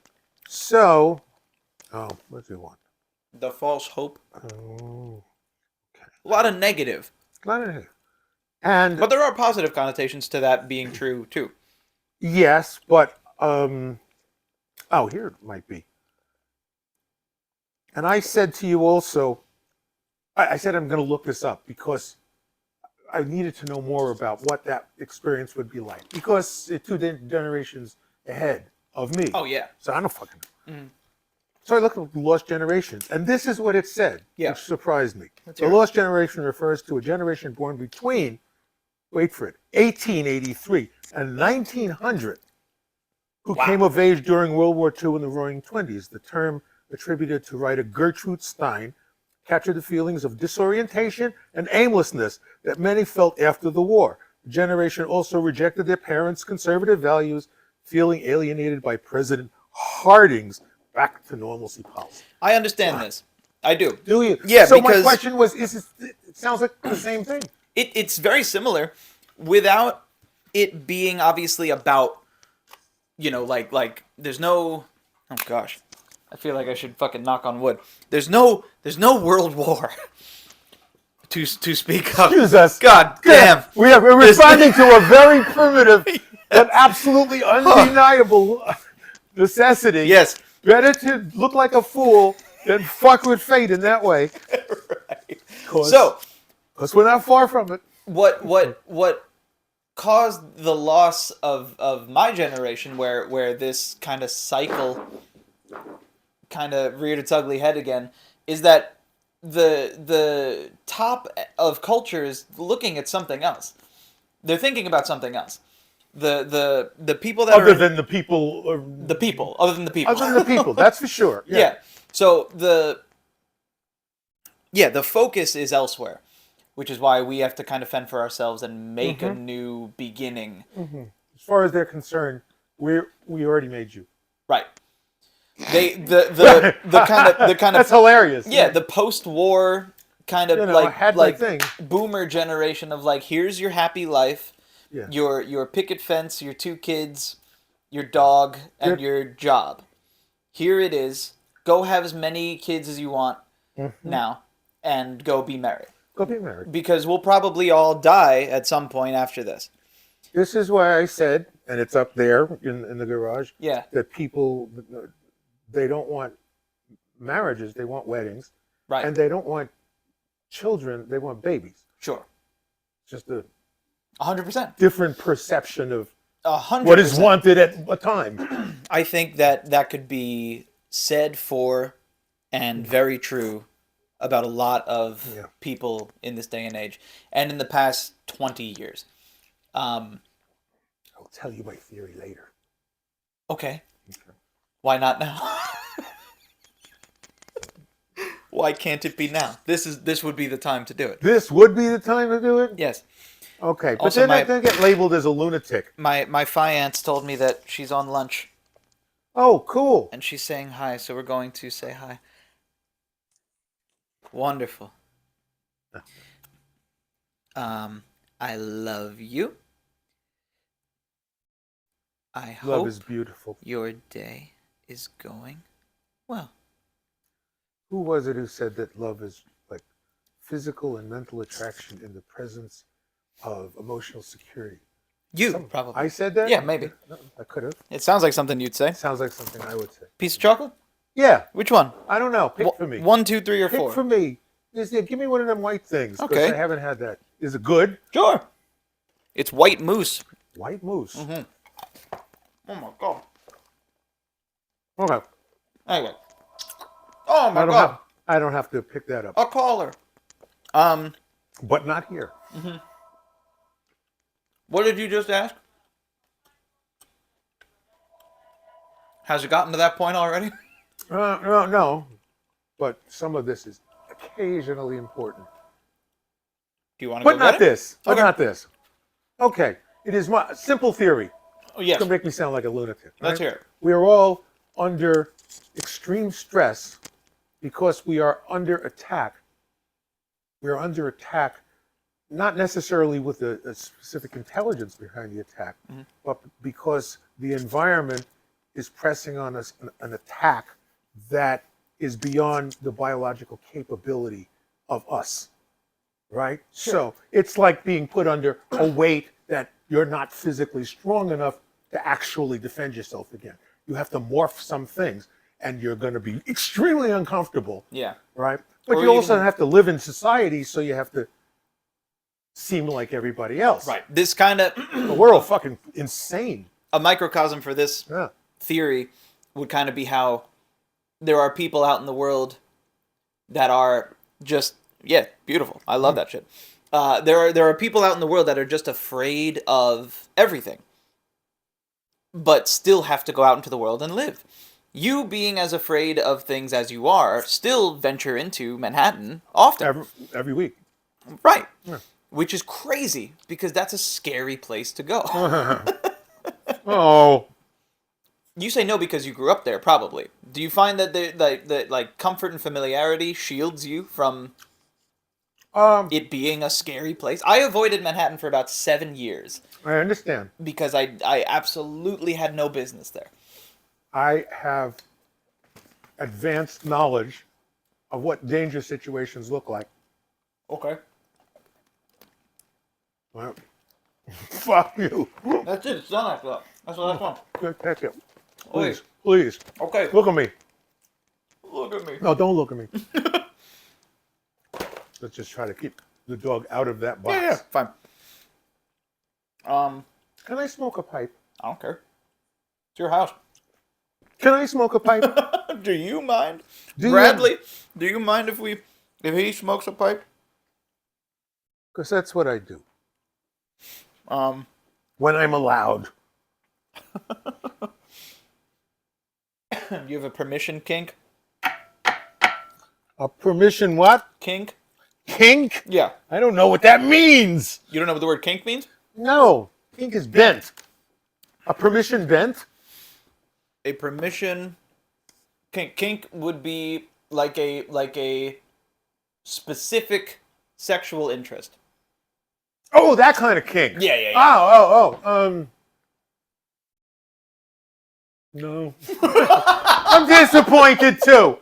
So, what do you want? The false hope. Oh, A lot of negative. and But there are positive connotations to that being true, too. yes, but here it might be. And I said to you also, I said I'm going to look this up because I needed to know more about what that experience would be like, because it's 2 generations ahead of me. Oh, yeah. So I don't fucking know. So I looked at the Lost Generations, and this is what it said, Yeah. which surprised me. Let's The hear it. Lost Generation refers to a generation born between, wait for it, 1883 and 1900, who Wow. came of age during World War II and the Roaring Twenties. The term, attributed to writer Gertrude Stein, captured the feelings of disorientation and aimlessness that many felt after the war. The generation also rejected their parents' conservative values, feeling alienated by President Harding's back to normalcy policy. I understand this. I do. Do you? Yeah, So because- my question was, it sounds like the same thing. It's very similar without it being obviously about, like there's no, oh gosh, I feel like I should fucking knock on wood. There's no world war to speak of. Excuse us. God damn. We're responding to a very primitive but absolutely undeniable necessity. Yes. Better to look like a fool than fuck with fate in that way. Right. 'Cause- So, because we're not far from it. what caused the loss of my generation, where this kind of cycle kind of reared its ugly head again, is that the top of culture is looking at something else. They're thinking about something else. The people that Other are than the people. the people, other than the people. Other than the people, that's for sure. Yeah. So the focus is elsewhere, which is why we have to kind of fend for ourselves and make a new beginning. As far as they're concerned, we already made you. Right. The kind of That's hilarious. the post-war kind of You know, I like had my like thing. boomer generation of like, here's your happy life, Yeah. your picket fence, your 2 kids, your dog, and Good. your job. Here it is. Go have as many kids as you want now, and go be merry. Go be married. Because we'll probably all die at some point after this. This is why I said, and it's up there in the garage, Yeah. that people, they don't want marriages, they want weddings, Right. and they don't want children, they want babies. Sure. Just a 100%. different perception of 100%. what is wanted at a time. I think that could be said for and very true about a lot of Yeah. people in this day and age and in the past 20 years. I'll tell you my theory later. Okay. Why not now? Why can't it be now? This would be the time to do it. This would be the time to do it? Yes. Okay, but Also, then I my- then get labeled as a lunatic. My fiance told me that she's on lunch Oh, cool. and she's saying hi, so we're going to say hi. Wonderful. I love you. I Love hope is beautiful. your day is going well. Who was it who said that love is like physical and mental attraction in the presence of emotional security? You, probably. I said that? Yeah, maybe. No, I could have. It sounds like something you'd say. Sounds like something I would say. Piece of chocolate? Yeah, Which one? I don't know. Pick for me. 1, 2, 3, or Pick 4? for me. Give me one of them white things. 'Cause Okay. I haven't had that. Is it good? Sure. It's white mousse. White moose. Oh my god. Okay. Anyway. Oh my god. I don't have to pick that up. A caller. But not here. What did you just ask? Has it gotten to that point already? No. But some of this is occasionally important. Do you want to But go not get it? this. But Okay. not this. Okay. It is my simple theory. Oh, yes. It's going to make me sound like a lunatic. Let's right? hear it. We are all under extreme stress because we are under attack. We are under attack, not necessarily with a specific intelligence behind the attack, but because the environment is pressing on us an attack that is beyond the biological capability of us, right? So it's like being put under a weight that you're not physically strong enough to actually defend yourself again. You have to morph some things, and you're going to be extremely uncomfortable, Yeah. right? But Or you also even- have to live in society, so you have to seem like everybody else. Right. This kind of But we're all fucking insane. a microcosm for this Yeah. theory would kind of be how there are people out in the world that are just beautiful. I love that shit. There are people out in the world that are just afraid of everything, but still have to go out into the world and live. You being as afraid of things as you are, still venture into Manhattan often. Every week. Right. Which is crazy because that's a scary place to go. Oh. You say no because you grew up there, probably. Do you find that the comfort and familiarity shields you from it being a scary place? I avoided Manhattan for about 7 years I understand. because I absolutely had no business there. I have advanced knowledge of what dangerous situations look like. Okay. Well, fuck you. That's it. It's done like that. That's the last one. Good, That's it. Oi. Please, please. Okay. Look at me. Look at me. No, don't look at me. Let's just try to keep the dog out of that box. Yeah, fine. Can I smoke a pipe? I don't care. It's your house. Can I smoke a pipe? Do you mind? Do you- Bradley, do you mind if he smokes a pipe? Because that's what I do. Um, When I'm allowed. you have a permission kink? A permission what? Kink? Kink? Yeah. I don't know what that means. You don't know what the word kink means? No. Kink is bent. A permission bent? A permission kink would be like a specific sexual interest. Oh, that kind of kink. Yeah. No. I'm disappointed too.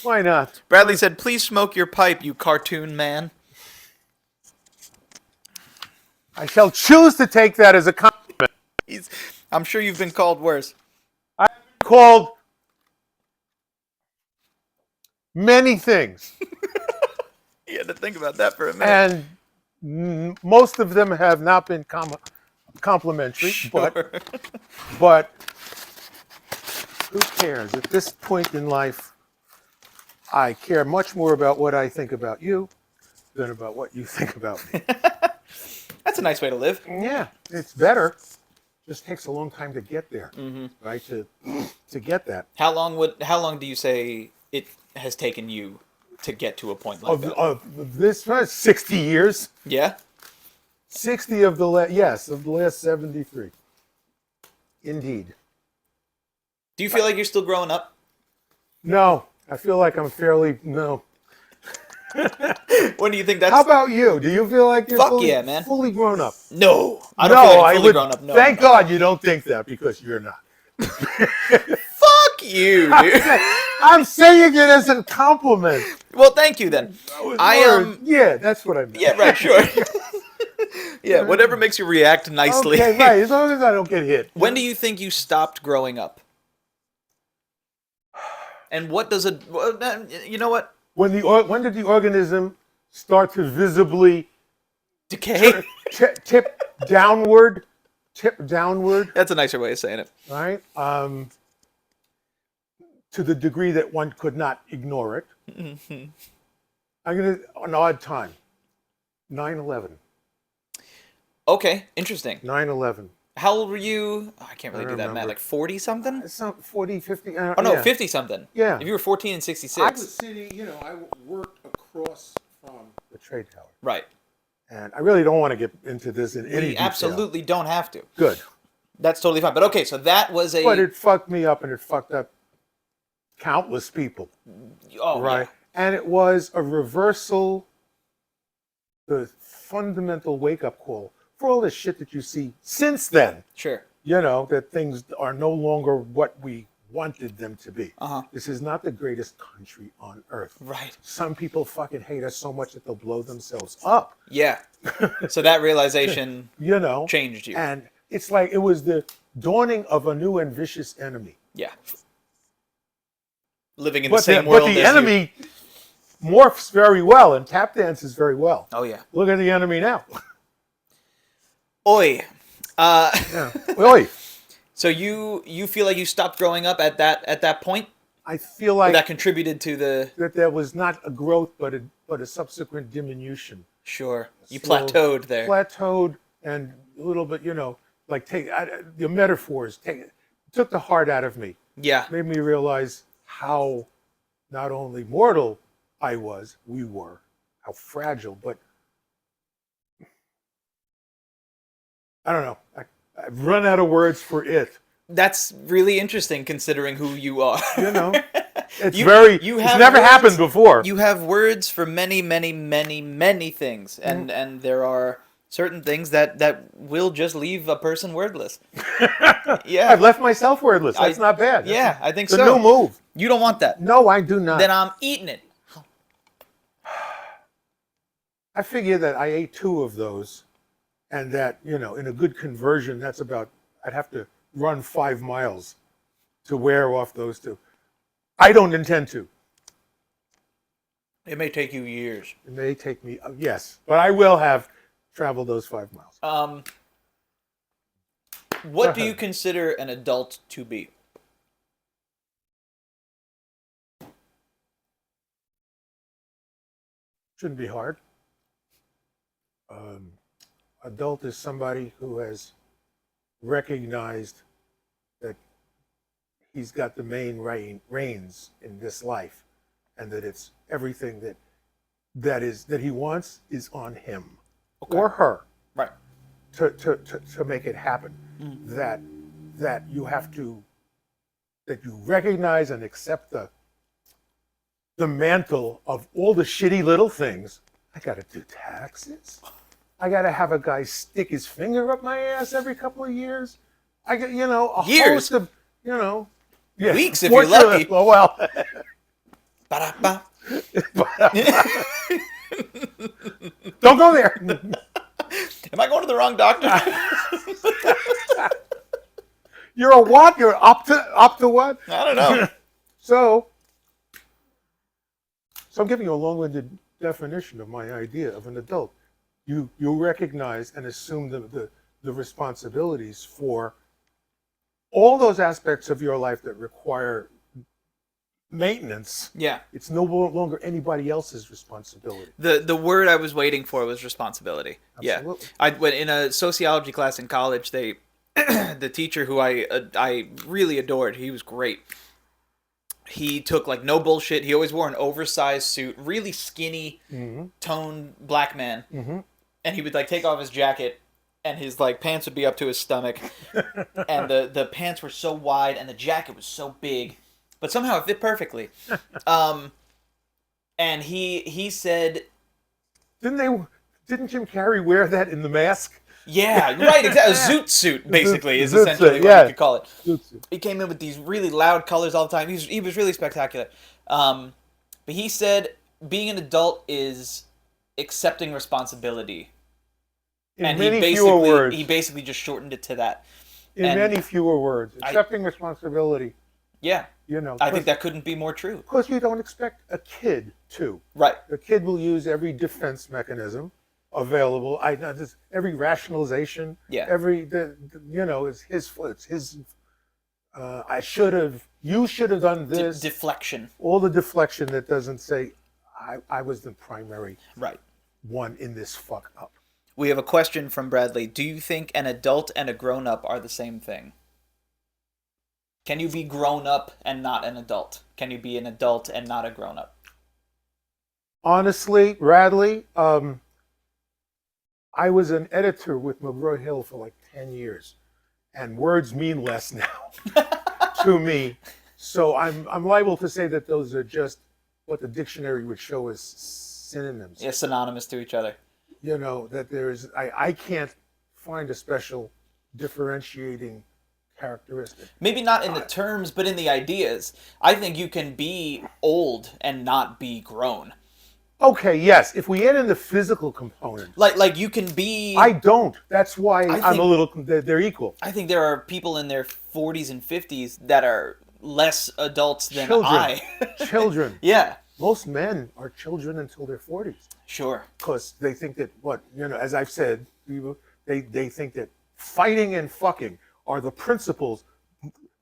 Why not? Bradley said, "Please smoke your pipe, you cartoon man." I shall choose to take that as a compliment. I'm sure you've been called worse. I've been called many things, You had to think about that for a minute. and most of them have not been complimentary. Sure. But who cares? At this point in life, I care much more about what I think about you than about what you think about me. That's a nice way to live. Yeah, it's better. Just takes a long time to get there, right? To get that. How long do you say it has taken you to get to a point like that? Of this 60 years. Yeah? 60 of the last 73. Indeed. Do you feel like you're still growing up? No, I feel like I'm fairly no. When do you think that's... How about you? Do you feel like you're Fuck fully, yeah, man. fully grown up? No. I don't feel like I'm fully grown up. No. Thank God you don't think that, because you're not. Fuck you, dude. I'm saying it as a compliment. Well, thank you then. Yeah, that's what I meant. Yeah, right, sure. Yeah, whatever makes you react nicely. Okay, right. As long as I don't get hit. When do you think you stopped growing up? And what does it... You know what? When did the organism start to visibly Decay? tip downward? Tip downward, That's a nicer way of saying it. right? To the degree that one could not ignore it. Mm-hmm. I'm gonna an odd time. 9/11. Okay, interesting. 9/11. How old were you? Oh, I can't really I do that math. remember. Like 40 something? It's not 40, 50. Oh no, yeah. 50 something. Yeah. If you were 14 and I 66. was sitting, I worked across from the trade tower. Right. And I really don't want to get into this in any We detail. absolutely don't have to. Good. That's totally fine. But okay, so that was a... But it fucked me up, and it fucked up countless people. Oh, Right. yeah. And it was a reversal, the fundamental wake-up call for all the shit that you see since then. Sure. That things are no longer what we wanted them to be. Uh-huh. This is not the greatest country on earth. Right. Some people fucking hate us so much that they'll blow themselves up. Yeah. So that realization changed you. And it's like it was the dawning of a new and vicious enemy. Yeah. Living in the same world But the as enemy morphs very well and tap dances very well. You. Oh, yeah. Look at the enemy now. Oi. Yeah. Oi. So you feel like you stopped growing up at that point? I feel Or like that contributed to the... that there was not a growth, but a subsequent diminution. Sure. You So, plateaued there. Plateaued, and a little bit, like the metaphors took the heart out of me. Yeah. Made me realize how not only mortal we were, how fragile, but I don't know. I've run out of words for it. That's really interesting considering who you are. It's have never words- happened before. You have words for many, many, many, many things. And there are certain things that will just leave a person wordless. Yeah. I've left myself wordless. That's not bad. Yeah, I think It's so. a new move. You don't want that. No, I do not. Then I'm eating it. I figure that I ate 2 of those, and that, in a good conversion, that's about, I'd have to run 5 miles to wear off those 2. I don't intend to. It may take you years. It may take me, yes, but I will have traveled those 5 miles. What do you consider an adult to be? Shouldn't be hard. Adult is somebody who has recognized that he's got the main reins in this life, and that it's everything that he wants is on him or her, Right. to make it happen. That you have to, that you recognize and accept the mantle of all the shitty little things. I got to do taxes. I got to have a guy stick his finger up my ass every couple of years. I got, a Years. host of, yeah, Weeks if you're lucky. Oh, well. Ba-da-ba. Don't go there. Am I going to the wrong doctor? You're a what? You're up to what? I don't know. So I'm giving you a long-winded definition of my idea of an adult. You recognize and assume the responsibilities for all those aspects of your life that require maintenance. Yeah. It's no longer anybody else's responsibility. The word I was waiting for was responsibility. Absolutely. Yeah. I went in a sociology class in college. They, the teacher who I really adored, he was great. He took like no bullshit. He always wore an oversized suit, really skinny, toned black man. Mm-hmm. And he would like take off his jacket, and his like pants would be up to his stomach, and the pants were so wide, and the jacket was so big, but somehow it fit perfectly. And he said, Didn't Jim Carrey wear that in The Mask? yeah, right, exactly. A zoot suit basically is Zoot essentially suit, what yeah. you could call it. Zoot suit. He came in with these really loud colors all the time. He was really spectacular. But he said being an adult is accepting responsibility. In many fewer words. He basically just shortened it to that. In many fewer words. I- Accepting responsibility. Yeah. I think that couldn't be more true. Because you don't expect a kid to. Right. A kid will use every defense mechanism available. I know this, every rationalization. Yeah. It's his fault. It's his. You should have done this. Deflection. All the deflection that doesn't say, I was the primary Right. one in this fuck up. We have a question from Bradley. Do you think an adult and a grown-up are the same thing? Can you be grown up and not an adult? Can you be an adult and not a grown-up? Honestly, Bradley, I was an editor with McGraw-Hill for like 10 years, and words mean less now to me. So I'm liable to say that those are just what the dictionary would show as synonyms. Yeah, synonymous to each other. That I can't find a special differentiating characteristic. Maybe not in the terms, but in the ideas. I think you can be old and not be grown. Okay, yes. If we add in the physical component, Like you can be. I don't. That's why I'm a little. They're equal. I think there are people in their 40s and 50s that are less adults than Children. I. Children. Yeah. Most men are children until their 40s Sure. because they think that as I've said, they think that fighting and fucking are the principles,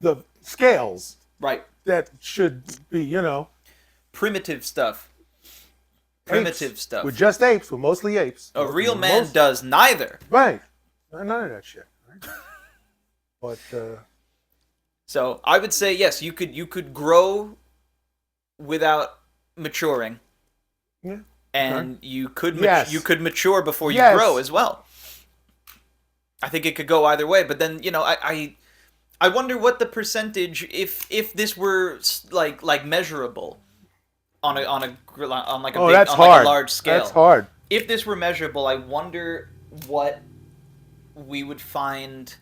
the scales Right. that should be, Primitive stuff. apes. We're just apes. We're mostly apes. A real man does neither. Right. None of that shit. Right? But So I would say yes. You could grow without maturing, yeah. and you could Yes. you could mature before you Yes. grow as well. I think it could go either way, but then I wonder what the percentage if this were like measurable on like a that's on hard. like a large scale. That's hard. If this were measurable, I wonder what we would find.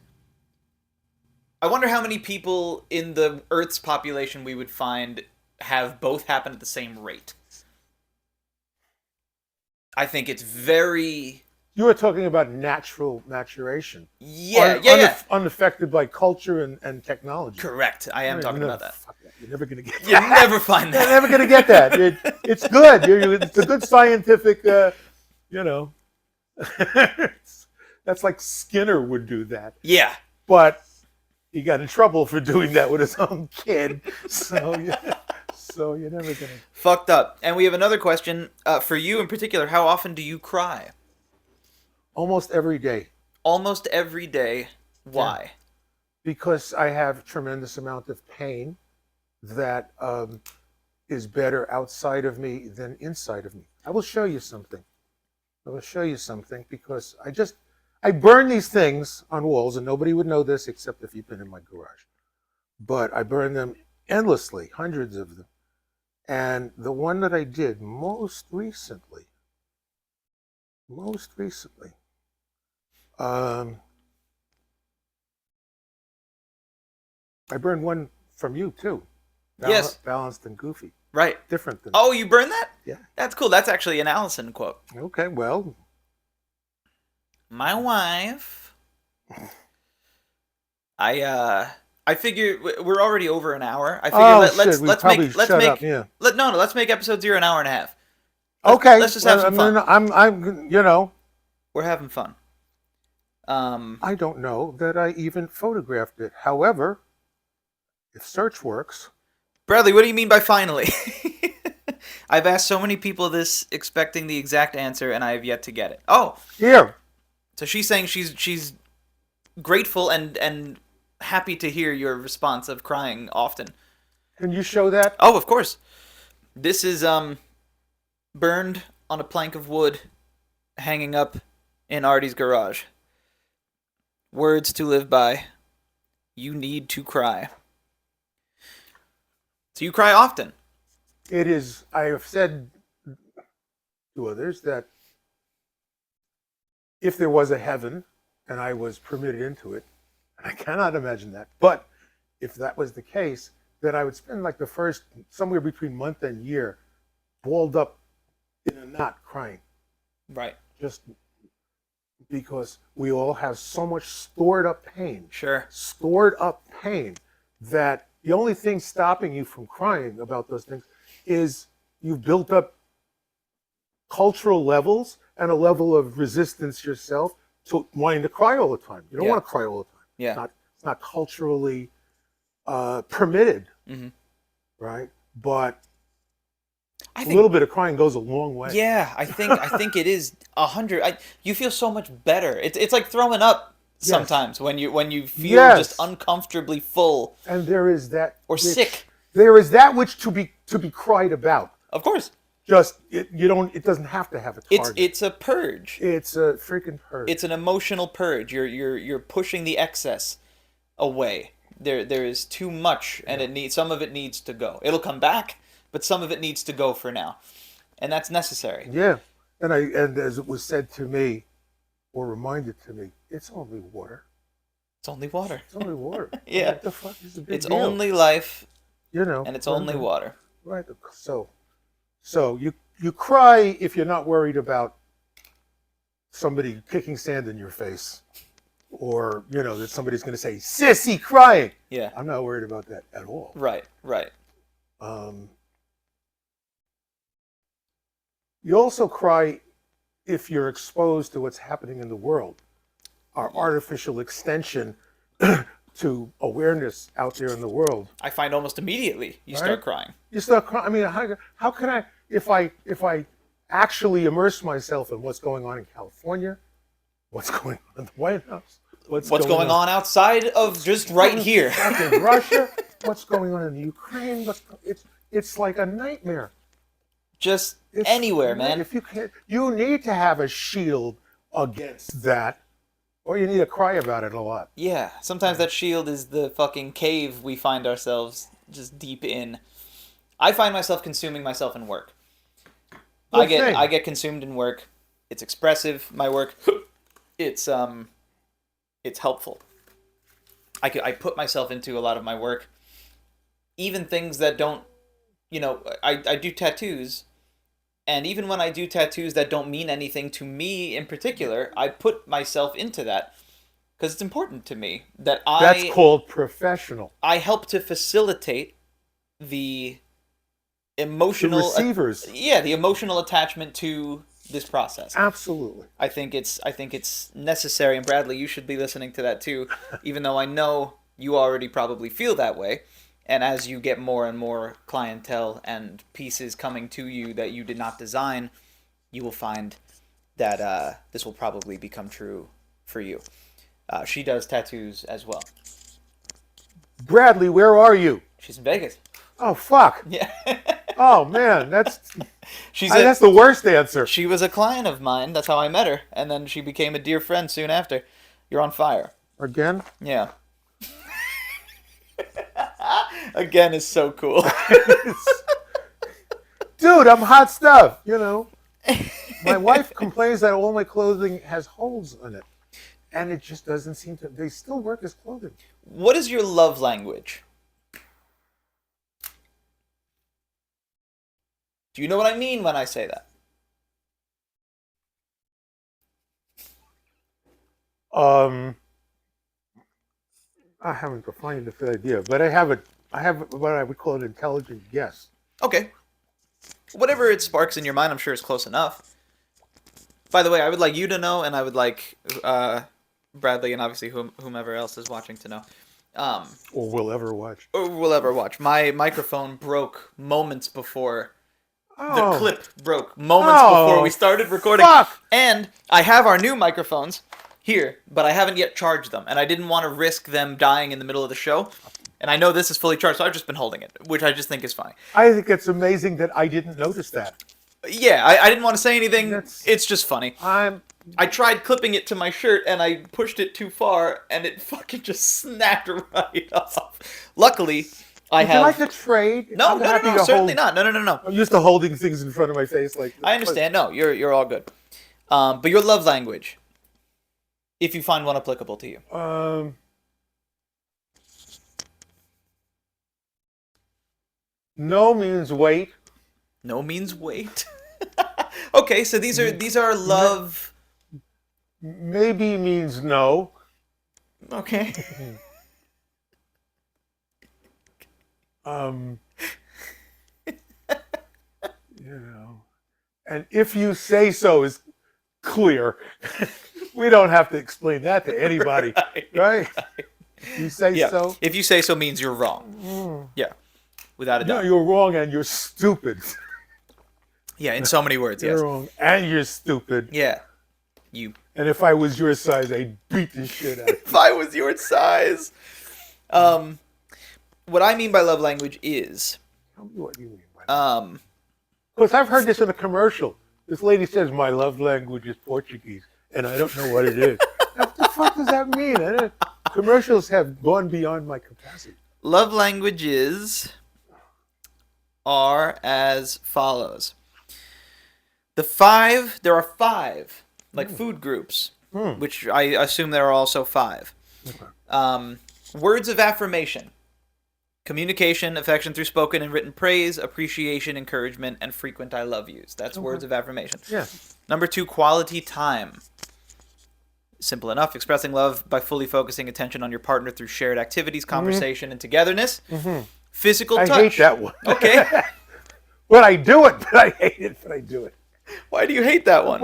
I wonder how many people in the Earth's population we would find have both happen at the same rate. I think it's very. You were talking about natural maturation. Yeah. Unaffected by culture and technology. Correct. I am talking about that. Fuck that. You're never going to get that. You'll never find You're that. never going to get that. It's good. It's a good scientific, that's like Skinner would do that. Yeah. But he got in trouble for doing that with his own kid. So you're never going to. Fucked up. And we have another question for you in particular. How often do you cry? Almost every day. Almost every day. Why? Yeah. Because I have tremendous amount of pain that is better outside of me than inside of me. I will show you something. Because I burn these things on walls, and nobody would know this except if you've been in my garage. But I burn them endlessly, hundreds of them. And the one that I did most recently, I burned one from you too. Yes. Balanced and goofy. Right. Different than. Oh, you burned that? Yeah. That's cool. That's actually an Allison quote. Okay, well. My wife. I figure we're already over an hour. I figure let's make Yeah. let's make episode 0 an hour and a half. Okay. Let's just have some fun. I'm We're having fun. I don't know that I even photographed it. However, if search works. Bradley, what do you mean by finally? I've asked so many people this expecting the exact answer, and I have yet to get it. Oh. Here. So she's saying she's grateful and happy to hear your response of crying often. Can you show that? Oh, of course. This is burned on a plank of wood hanging up in Artie's garage. Words to live by. You need to cry. So you cry often. It is, I have said to others that if there was a heaven and I was permitted into it, and I cannot imagine that, but if that was the case, then I would spend like the first somewhere between month and year balled up in a knot crying. Right. Just because we all have so much stored up pain. Sure. Stored up pain that the only thing stopping you from crying about those things is you've built up cultural levels and a level of resistance yourself to wanting to cry all the time. You don't want to cry all the time. Yeah. It's not culturally permitted, right? But a little bit of crying goes a long way. Yeah, I think it is 100. You feel so much better. It's like throwing up sometimes when you feel just uncomfortably full. And there is that sick. There is that which to be cried about. Of course. Just it doesn't have to have a target. It's a purge. It's a freaking purge. It's an emotional purge. You're pushing the excess away. There is too much, and some of it needs to go. It'll come back, but some of it needs to go for now, and that's necessary. Yeah, and as it was said to me, or reminded to me, it's only water. It's only water. It's only water. Yeah. What the fuck is the big It's deal? only life. And it's only water. Right. So you cry if you're not worried about somebody kicking sand in your face, or that somebody's going to say "sissy" crying. Yeah. I'm not worried about that at all. Right. You also cry if you're exposed to what's happening in the world. Our artificial extension to awareness out there in the world. I find almost immediately you start crying. You start crying. I mean, how can I, if I actually immerse myself in what's going on in California, what's going on in the White House, what's going on outside of just right here, in Russia, what's going on in the Ukraine, it's like a nightmare. Just anywhere, man. If you need to have a shield against that. Or you need to cry about it a lot. Yeah, sometimes that shield is the fucking cave we find ourselves just deep in. I find myself consuming myself in work. I get consumed in work. It's expressive, my work. It's helpful. I put myself into a lot of my work. Even things that don't, I do tattoos. And even when I do tattoos that don't mean anything to me in particular, I put myself into that because it's important to me that That's called professional. I help to facilitate the emotional receivers. The emotional attachment to this process. Absolutely. I think it's necessary, and Bradley, you should be listening to that too, even though I know you already probably feel that way. And as you get more and more clientele and pieces coming to you that you did not design, you will find that this will probably become true for you. She does tattoos as well. Bradley, where are you? She's in Vegas. Oh, fuck. Yeah. Oh, man, that's that's the worst answer. She was a client of mine. That's how I met her. And then she became a dear friend soon after. You're on fire. Again? Yeah. Again is so cool. dude, I'm hot stuff, you know. My wife complains that all my clothing has holes in it. And it just doesn't seem to, they still work as clothing. What is your love language? Do you know what I mean when I say that? I haven't defined the fit idea, but I have what I would call an intelligent guess. Okay. Whatever it sparks in your mind, I'm sure is close enough. By the way, I would like you to know, and I would like Bradley and obviously whomever else is watching to know. Or will ever watch. Or will ever watch. My microphone broke moments before the Oh, clip broke. Moments before we started recording. fuck! And I have our new microphones here, but I haven't yet charged them, and I didn't want to risk them dying in the middle of the show. And I know this is fully charged, so I've just been holding it, which I just think is funny. I think it's amazing that I didn't notice that. Yeah, I didn't want to say anything. That's- It's just funny. I tried clipping it to my shirt, and I pushed it too far, and it fucking just snapped right off. Luckily, I Would have... you like to trade? No, I'm no, happy no, to certainly hold- not. No. I'm used to holding things in front of my face like this. I understand. No, you're all good. But your love language, if you find one applicable to you. No means wait. No means wait. Okay, so these are love. Maybe means no. Okay. You know, and if you say so is clear. We don't have to explain that to anybody, right? You say Yeah. so. If you say so means you're wrong. Yeah. Without a No, doubt. you're wrong and you're stupid. Yeah, in so many words, yes. You're wrong and you're stupid. Yeah. You. And if I was your size, I'd beat the shit out of you. If I was your size. What I mean by love language is, Tell me what you mean by that. um, Because I've heard this in a commercial. This lady says, my love language is Portuguese, and I don't know what it is. What the fuck does that mean? Commercials have gone beyond my capacity. love languages are as follows. There are five, like food groups, which I assume there are also five. Okay. Words of affirmation. Communication, affection through spoken and written praise, appreciation, encouragement, and frequent I love yous. That's words of affirmation. Yeah. Number 2, quality time. Simple enough. Expressing love by fully focusing attention on your partner through shared activities, conversation, and togetherness. Physical I touch. hate that one. Okay. But I do it, but I hate it, but I do it. Why do you hate that one?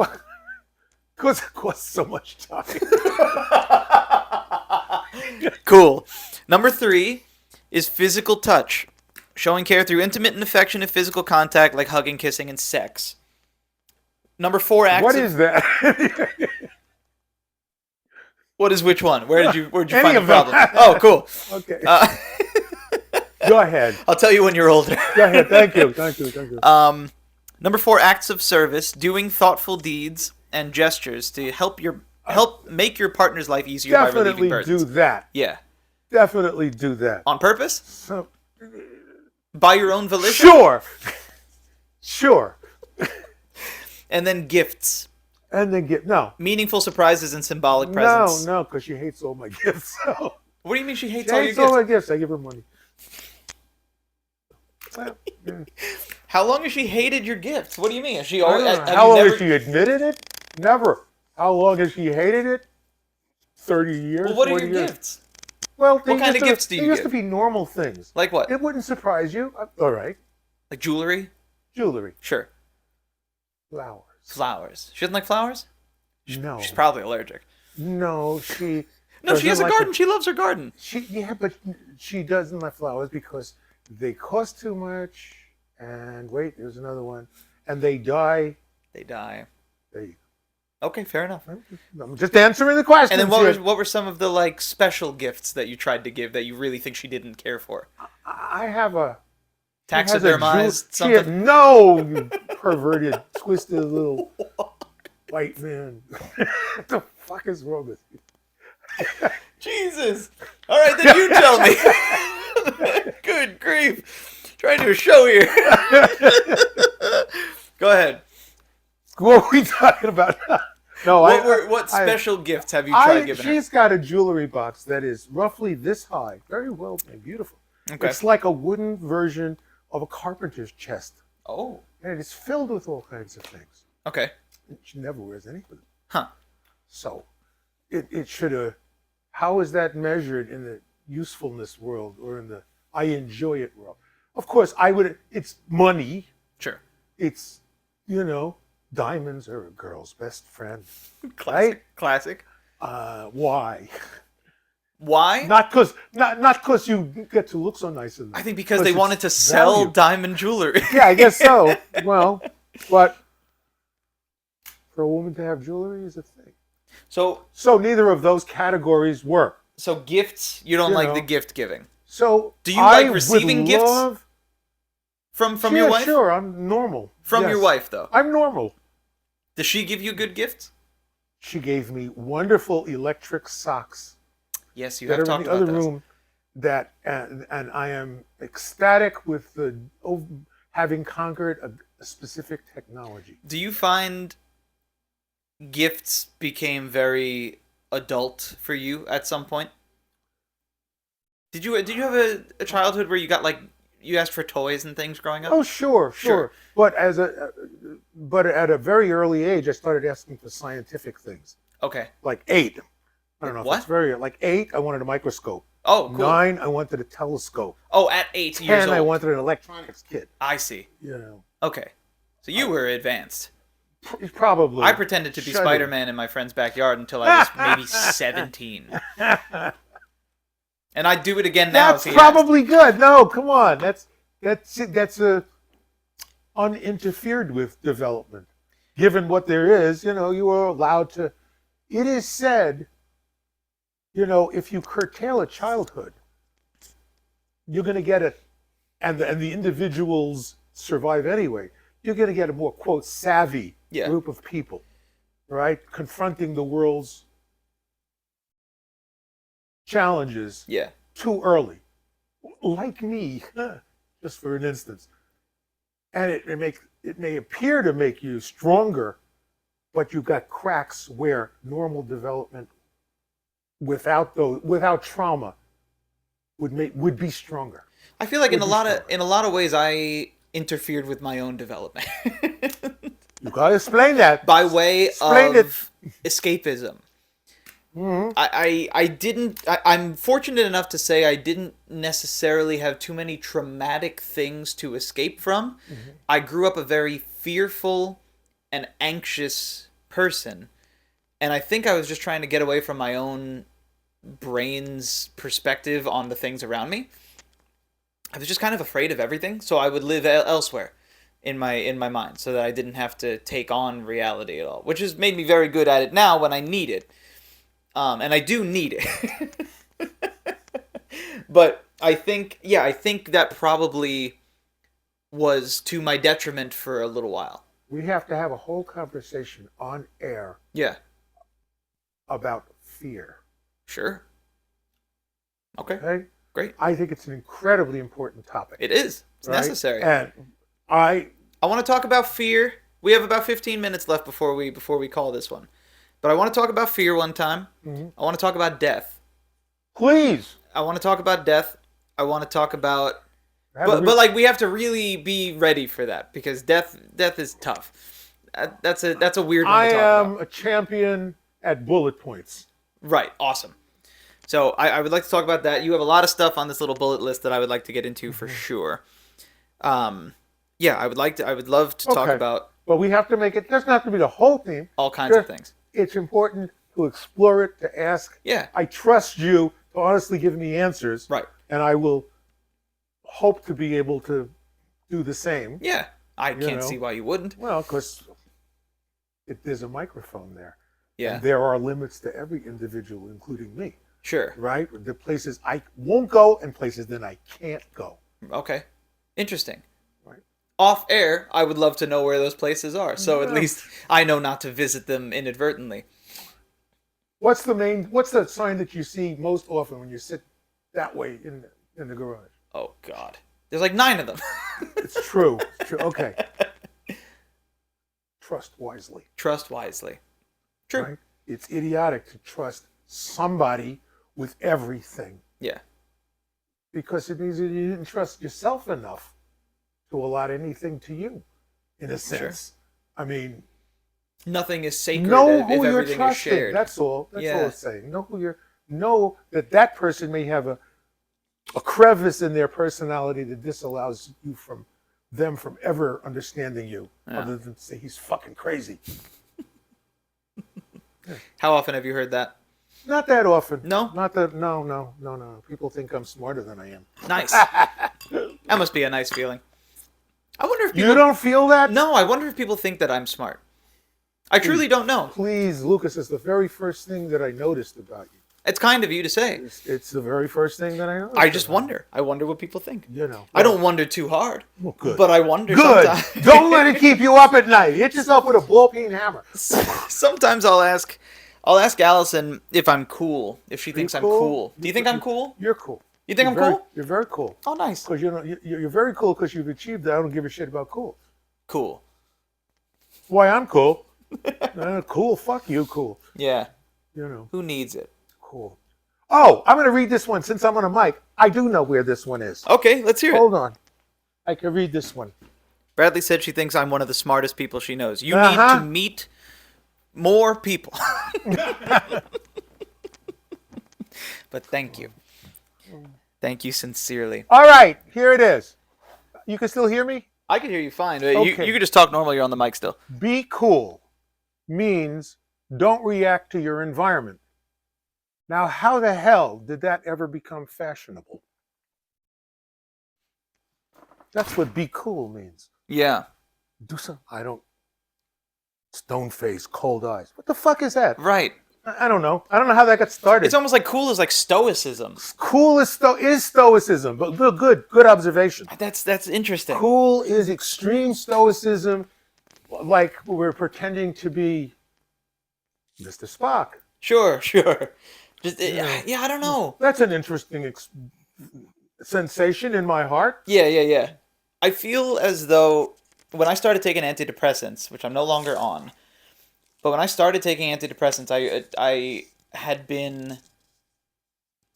Because it costs so much time. Cool. Number 3 is physical touch. Showing care through intimate and affectionate physical contact like hugging, kissing, and sex. Number 4, acts What of... is that? What is which one? Where'd you Any find the of them. problem? Oh, cool. Okay. Go Go ahead. I'll tell you when you're older. Go ahead. Thank you. Thank you. Thank you. Number 4, acts of service, doing thoughtful deeds and gestures to help make your partner's life easier by Definitely relieving do burdens. that. Yeah. Definitely do that. On purpose? So, By your own volition? sure. Sure. And then gifts. And then no. Meaningful surprises and symbolic presents. No, because she hates all my gifts. So. What do you mean she hates She all your hates all gifts? my gifts. I give her money. Well, yeah. How long has she hated your gifts? What do you mean? Has she I always, don't know. have How you long never... has she admitted it? Never. How long has she hated it? 30 years? Well, what are 40 your years? gifts? Well, What kind of gifts do you They used give? to be normal things. Like what? It wouldn't surprise you. All right. Like jewelry? Jewelry. Sure. Flowers. Flowers. She doesn't like flowers? No. She's probably allergic. No, she... No, she has a doesn't like garden. She loves her garden. Yeah, but she doesn't like flowers because they cost too much. And wait, there's another one. And they die. They die. They, Okay, fair enough. I'm just answering the question. And then what were some of the like special gifts that you tried to give that you really think she didn't care for? I have a... Taxidermized She had, something? no, you perverted, twisted little white man. What the fuck is wrong with you? Jesus. All right, then you tell me. Good grief. Trying to do a show here. Go ahead. What are we talking about? No, What special gifts have you tried giving her? She's got a jewelry box that is roughly this high, very well made, beautiful. Okay. It's like a wooden version of a carpenter's chest, Oh. and it's filled with all kinds of things. Okay. She never wears any of them. Huh. So, it should have. How is that measured in the usefulness world or in the I enjoy it world? Of course, I would. It's money. Sure. It's, diamonds are a girl's best friend. Classic. Right? Classic. Why? Why? Not because you get to look so nice in them. I think because they wanted to it's sell value. diamond jewelry. Yeah, I guess so. Well, but for a woman to have jewelry is a thing. So Neither of those categories work. gifts, you don't You like know. the gift giving. So Do you I like receiving would gifts? love- From yeah, your wife? Sure, I'm normal. From Yes. your wife though. I'm normal. Does she give you good gifts? She gave me wonderful electric socks Yes, you that have are in talked the about other those. room. And I am ecstatic with having conquered a specific technology. Do you find gifts became very adult for you at some point? Did you have a childhood where you got you asked for toys and things growing up? Oh, sure. Sure. But but at a very early age, I started asking for scientific things. Okay. Like 8. I don't know What? if it's very like 8. I wanted a microscope. Oh, cool. 9. I wanted a telescope. Oh, at 8 years 10. old. I wanted an electronics kit. I see. You Okay. So you were advanced. know, probably. I pretended to be Shut it. Spider-Man in my friend's backyard until I was maybe 17. And I'd do it again now. That's if he probably good. No, come on. That's a uninterfered with development. Given what there is, you are allowed to. It is said, if you curtail a childhood, you're going to get it, and the individuals survive anyway. You're going to get a more, quote, savvy Yeah. group of people, right? Confronting the world's challenges Yeah. too early, like me, just for an instance. And it may appear to make you stronger, but you've got cracks where normal development without trauma would be stronger. I feel like in a Would be lot of ways I interfered with my own development You gotta explain that. by way Explain of escapism. Mhm. I'm fortunate enough to say I didn't necessarily have too many traumatic things to escape from. Mm-hmm. I grew up a very fearful and anxious person, and I think I was just trying to get away from my own brain's perspective on the things around me. I was just kind of afraid of everything, so I would live elsewhere in my mind so that I didn't have to take on reality at all, which has made me very good at it now when I need it. And I do need it. But I think that probably was to my detriment for a little while. We have to have a whole conversation on air Yeah, about fear. sure. Okay, Okay? great. I think it's an incredibly important topic. It is. It's right? necessary. And I want to talk about fear. We have about 15 minutes left before we call this one. But I want to talk about fear one time. Mhm. I want to talk about death. please. I want to talk about death. I want to talk about have a but we have to really be ready for that because death is tough. That's a weird one I to talk am about. a champion at bullet points. Right, awesome. So I would like to talk about that. You have a lot of stuff on this little bullet list that I would like to get into for sure. Yeah, I would love to talk Okay. about But we have to make it, doesn't have to be the whole theme. all kinds of Sure. things. It's important to explore it, to ask. Yeah, I trust you to honestly give me answers, right. and I will hope to be able to do the same. Yeah, I can't know. see why you wouldn't. Well, because there's a microphone there. Yeah, And there are limits to every individual, including me, sure. right? The places I won't go and places that I can't go. Okay, interesting. Right. Off air, I would love to know where those places are, so at Yeah. least I know not to visit them inadvertently. What's the sign that you see most often when you sit that way in the garage? Oh God, there's like 9 of them. It's true. It's true. Okay. trust wisely. Trust wisely. True. Right? It's idiotic to trust somebody with everything Yeah. because it means that you didn't trust yourself enough to allot anything to you, in a sense. I mean, Nothing is sacred know if who you're everything is trusting. shared. That's all. That's all Yeah. it's saying. Know that that person may have a crevice in their personality that disallows you from them from ever understanding you, Yeah. other than to say he's fucking crazy. How often have you heard that? Not that often. No? Not that. No. People think I'm smarter than I am. Nice. That must be a nice feeling. I wonder if people... You don't feel that? No, I wonder if people think that I'm smart. I truly don't know. Please, Lucas, it's the very first thing that I noticed about you. It's kind of you to say. It's the very first thing that I noticed. I just about wonder. I wonder what people think. you. You know. I don't wonder too hard. Well, good. But I wonder Good. sometimes. Don't let it keep you up at night. Hit yourself with a ball-peen hammer. Sometimes I'll ask Allison if I'm cool, if she thinks I'm cool? cool. Do you think I'm cool? You're cool. You think I'm cool? You're very cool. Oh, nice. Because you're very cool because you've achieved that. I don't give a shit about cool. Cool. Why I'm cool? Cool. Fuck you, cool. Yeah. You know, Who needs it? cool. Oh, I'm going to read this one since I'm on a mic. I do know where this one is. Okay, let's hear it. Hold on. I can read this one. Bradley said she thinks I'm one of the smartest people she knows. You Uh-huh. need to meet more people. But thank you. Thank you sincerely. All right, here it is. You can still hear me? I can hear you fine. Okay. You can just talk normal. You're on the mic still. Be cool means don't react to your environment. Now, how the hell did that ever become fashionable? That's what be cool means. Yeah. Do some. I don't. Stone face, cold eyes. What the fuck is that? Right. I don't know. I don't know how that got started. It's almost like cool is like stoicism. Cool is stoicism, but good observation. That's interesting. Cool is extreme stoicism, like we're pretending to be Mr. Spock. Sure. Just, Yeah. yeah, I don't know. That's an interesting sensation in my heart. Yeah. I feel as though when I started taking antidepressants, which I'm no longer on, but when I started taking antidepressants, I had been,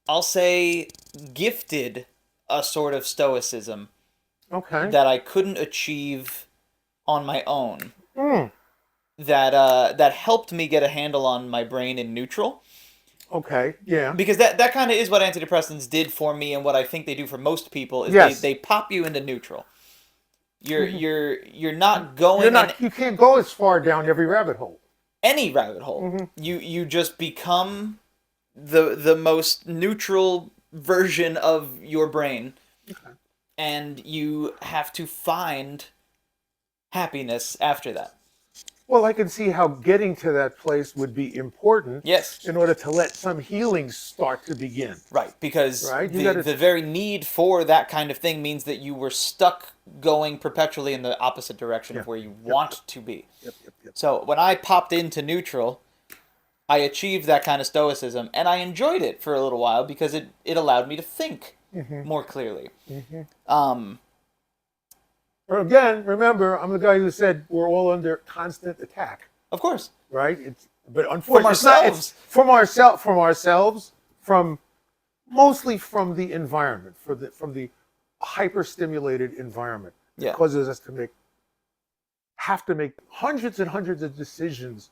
I'll say, gifted a sort of stoicism Okay. that I couldn't achieve on my own. Mm. That helped me get a handle on my brain in neutral. Okay. Yeah. Because that kind of is what antidepressants did for me, and what I think they do for most people is Yes. they pop you into neutral. You're not going You're not. in You can't go as far down every rabbit hole. any rabbit hole. Mm-hmm. You just become the most neutral version of your brain, and you have to find happiness after that. Well, I can see how getting to that place would be important. Yes. In order to let some healing start to begin. Right, because Right, you the, gotta- the very need for that kind of thing means that you were stuck going perpetually in the opposite direction of where you want to be. Yep. So when I popped into neutral, I achieved that kind of stoicism, and I enjoyed it for a little while because it allowed me to think more clearly. Again, remember, I'm the guy who said we're all under constant attack, Of course. right? But unfortunately, ourselves. from ourselves, mostly from the environment, from the hyper-stimulated environment. Yeah. It causes us to have to make hundreds and hundreds of decisions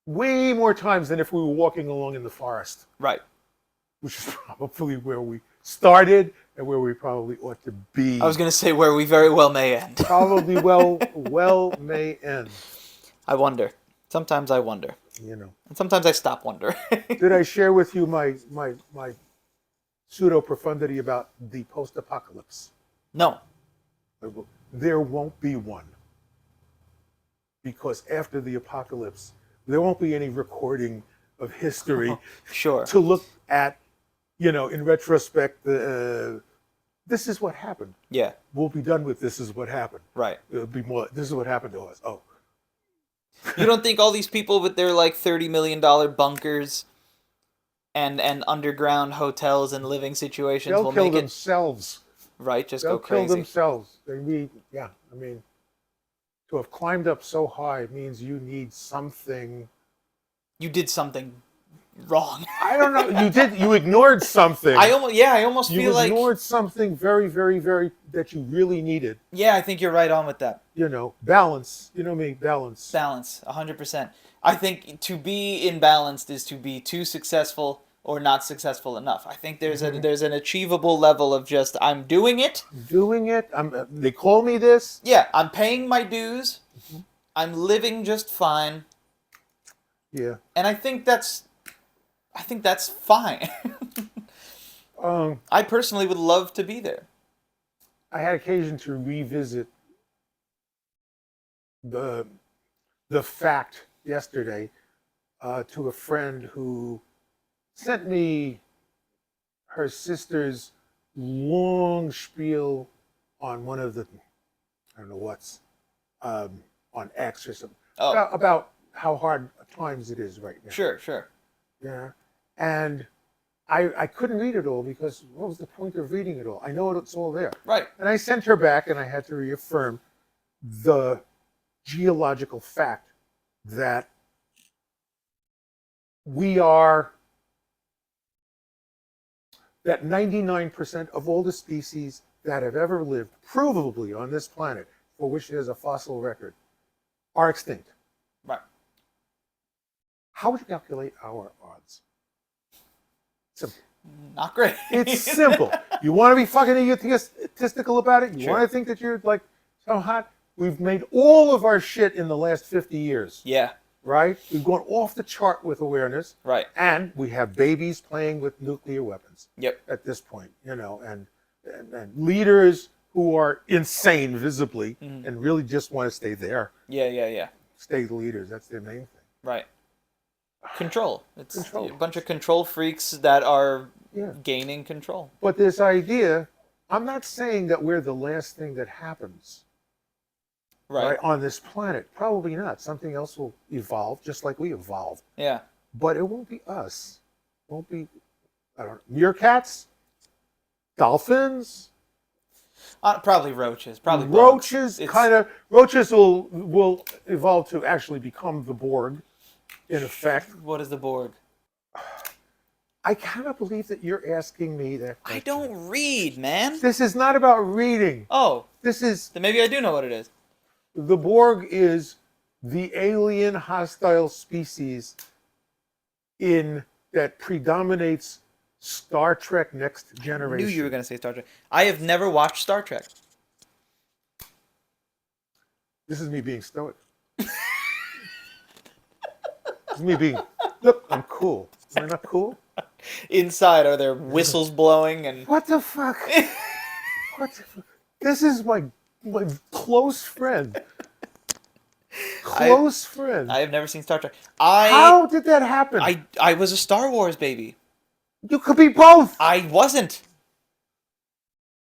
way more times than if we were walking along in the forest, Right. which is probably where we started and where we probably ought to be. I was going to say where we very well may end. Probably well may end. I wonder. Sometimes I wonder. You know. And sometimes I stop wondering. Did I share with you my pseudo profundity about the post-apocalypse? No. There won't be one. Because after the apocalypse, there won't be any recording of history Sure. to look at, in retrospect, this is what happened. Yeah. We'll be done with this is what happened. Right. It'll be more, this is what happened to us. Oh, You don't think all these people with their like $30 million bunkers and underground hotels and living situations they'll will kill make themselves. it right? Just They'll go kill crazy. themselves. They need, yeah, I mean, to have climbed up so high means you need something. You did something wrong. I don't know. You ignored something. I almost You feel like, ignored something very, very, very that you really needed. yeah, I think you're right on with that. Balance. You know me, balance. Balance, 100%. I think to be imbalanced is to be too successful or not successful enough. I think there's an achievable level of just, I'm doing it. Doing it. They call me this. Yeah, I'm paying my dues. I'm living just fine. Yeah. And I think that's fine. I personally would love to be there. I had occasion to revisit the fact yesterday to a friend who sent me her sister's long spiel on one of the, I don't know what's, on X or something, Oh. about how hard times it is right now. Sure. Yeah. And I couldn't read it all because what was the point of reading it all? I know it's all there. Right. And I sent her back and I had to reaffirm the geological fact that that 99% of all the species that have ever lived provably on this planet, for which there's a fossil record, are extinct. Right. How would you calculate our odds? Simple. Not great. It's simple. You want to be fucking egotistical about it? You Sure. want to think that you're like so hot? We've made all of our shit in the last 50 years, Yeah. right? We've gone off the chart with awareness, Right. and we have babies playing with nuclear weapons Yep. at this point, and leaders who are insane visibly and really just want to stay there, Yeah. stay the leaders. That's their main thing. Right. Control. It's Control. a bunch of control freaks that are Yeah. gaining control. But this idea, I'm not saying that we're the last thing that happens. Right. On this planet. Probably not. Something else will evolve, just like we evolved. Yeah. But it won't be us. It won't be, I don't know, meerkats, dolphins, Probably roaches. Probably bugs. roaches. It's- Roaches will evolve to actually become the Borg, in effect. What is the Borg? I cannot believe that you're asking me that I question. don't read, man. This is not about reading. Oh, This is then maybe I do know what it is. the Borg is the alien hostile species that predominates Star Trek Next I Generation. knew you were going to say Star Trek. I have never watched Star Trek. This is me being stoic. This is me being, look, I'm cool. Am I not cool? Inside, are there whistles blowing and What the fuck? What the fuck? This is my close friend. Close friend. I have never seen Star Trek. How did that happen? I was a Star Wars baby. You could be both. I wasn't.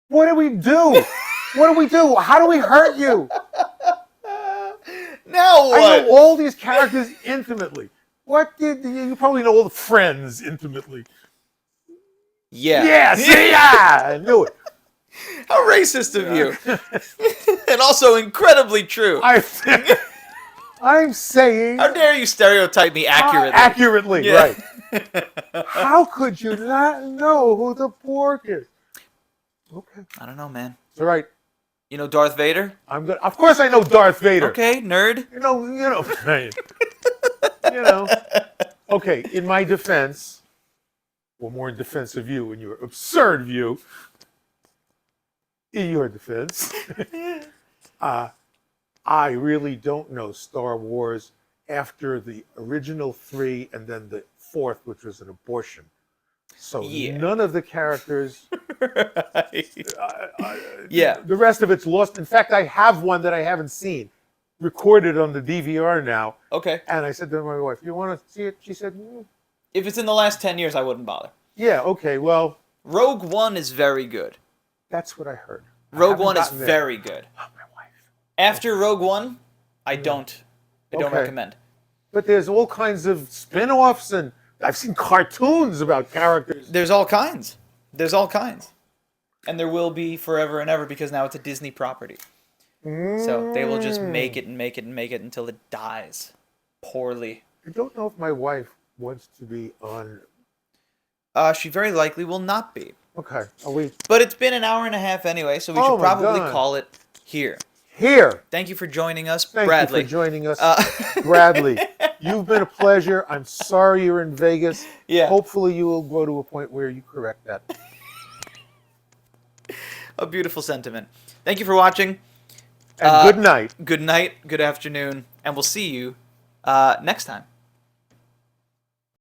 What do we do? What do we do? How do we hurt you? Now what? I know all these characters intimately. What did you probably know all the friends intimately? Yeah. Yeah, see, yeah, I knew it. How racist of you. And also incredibly true. I'm saying How dare you stereotype me accurately? accurately, Yeah. right? How could you not know who the Borg is? Okay, I don't know, man. it's all right. You know Darth Vader? I'm good. Of course, I know Darth Vader. Okay, nerd. You know, right. You know. Okay, in my defense, or more in defense of you and your absurd view, in your defense, I really don't know Star Wars after the original 3 and then the 4th, which was an abortion. So Yeah. none of the characters, Yeah. the rest of it's lost. In fact, I have one that I haven't seen, recorded on the DVR now. Okay. And I said to my wife, "You want to see it?" She said, If it's in the last 10 years, I wouldn't bother. "Yeah, okay. Well, Rogue One is very good. that's what I heard." I Rogue haven't One is gotten there. very good. Oh, my wife. After Rogue One, I don't Okay. recommend. But there's all kinds of spin-offs, and I've seen cartoons about characters. There's all kinds. There's all kinds. And there will be forever and ever because now it's a Disney property. So they will just make it and make it and make it until it dies poorly. I don't know if my wife wants to be on. She very likely will not be. Okay, are we But it's been an hour and a half anyway, so we Oh should my probably God. call it here. here? Thank you for joining us, Thank Bradley. you for joining us, Uh, Bradley. You've been a pleasure. I'm sorry you're in Vegas. Yeah. Hopefully you will grow to a point where you correct that. A beautiful sentiment. Thank you for watching. And good night. Good night, good afternoon, and we'll see you next time.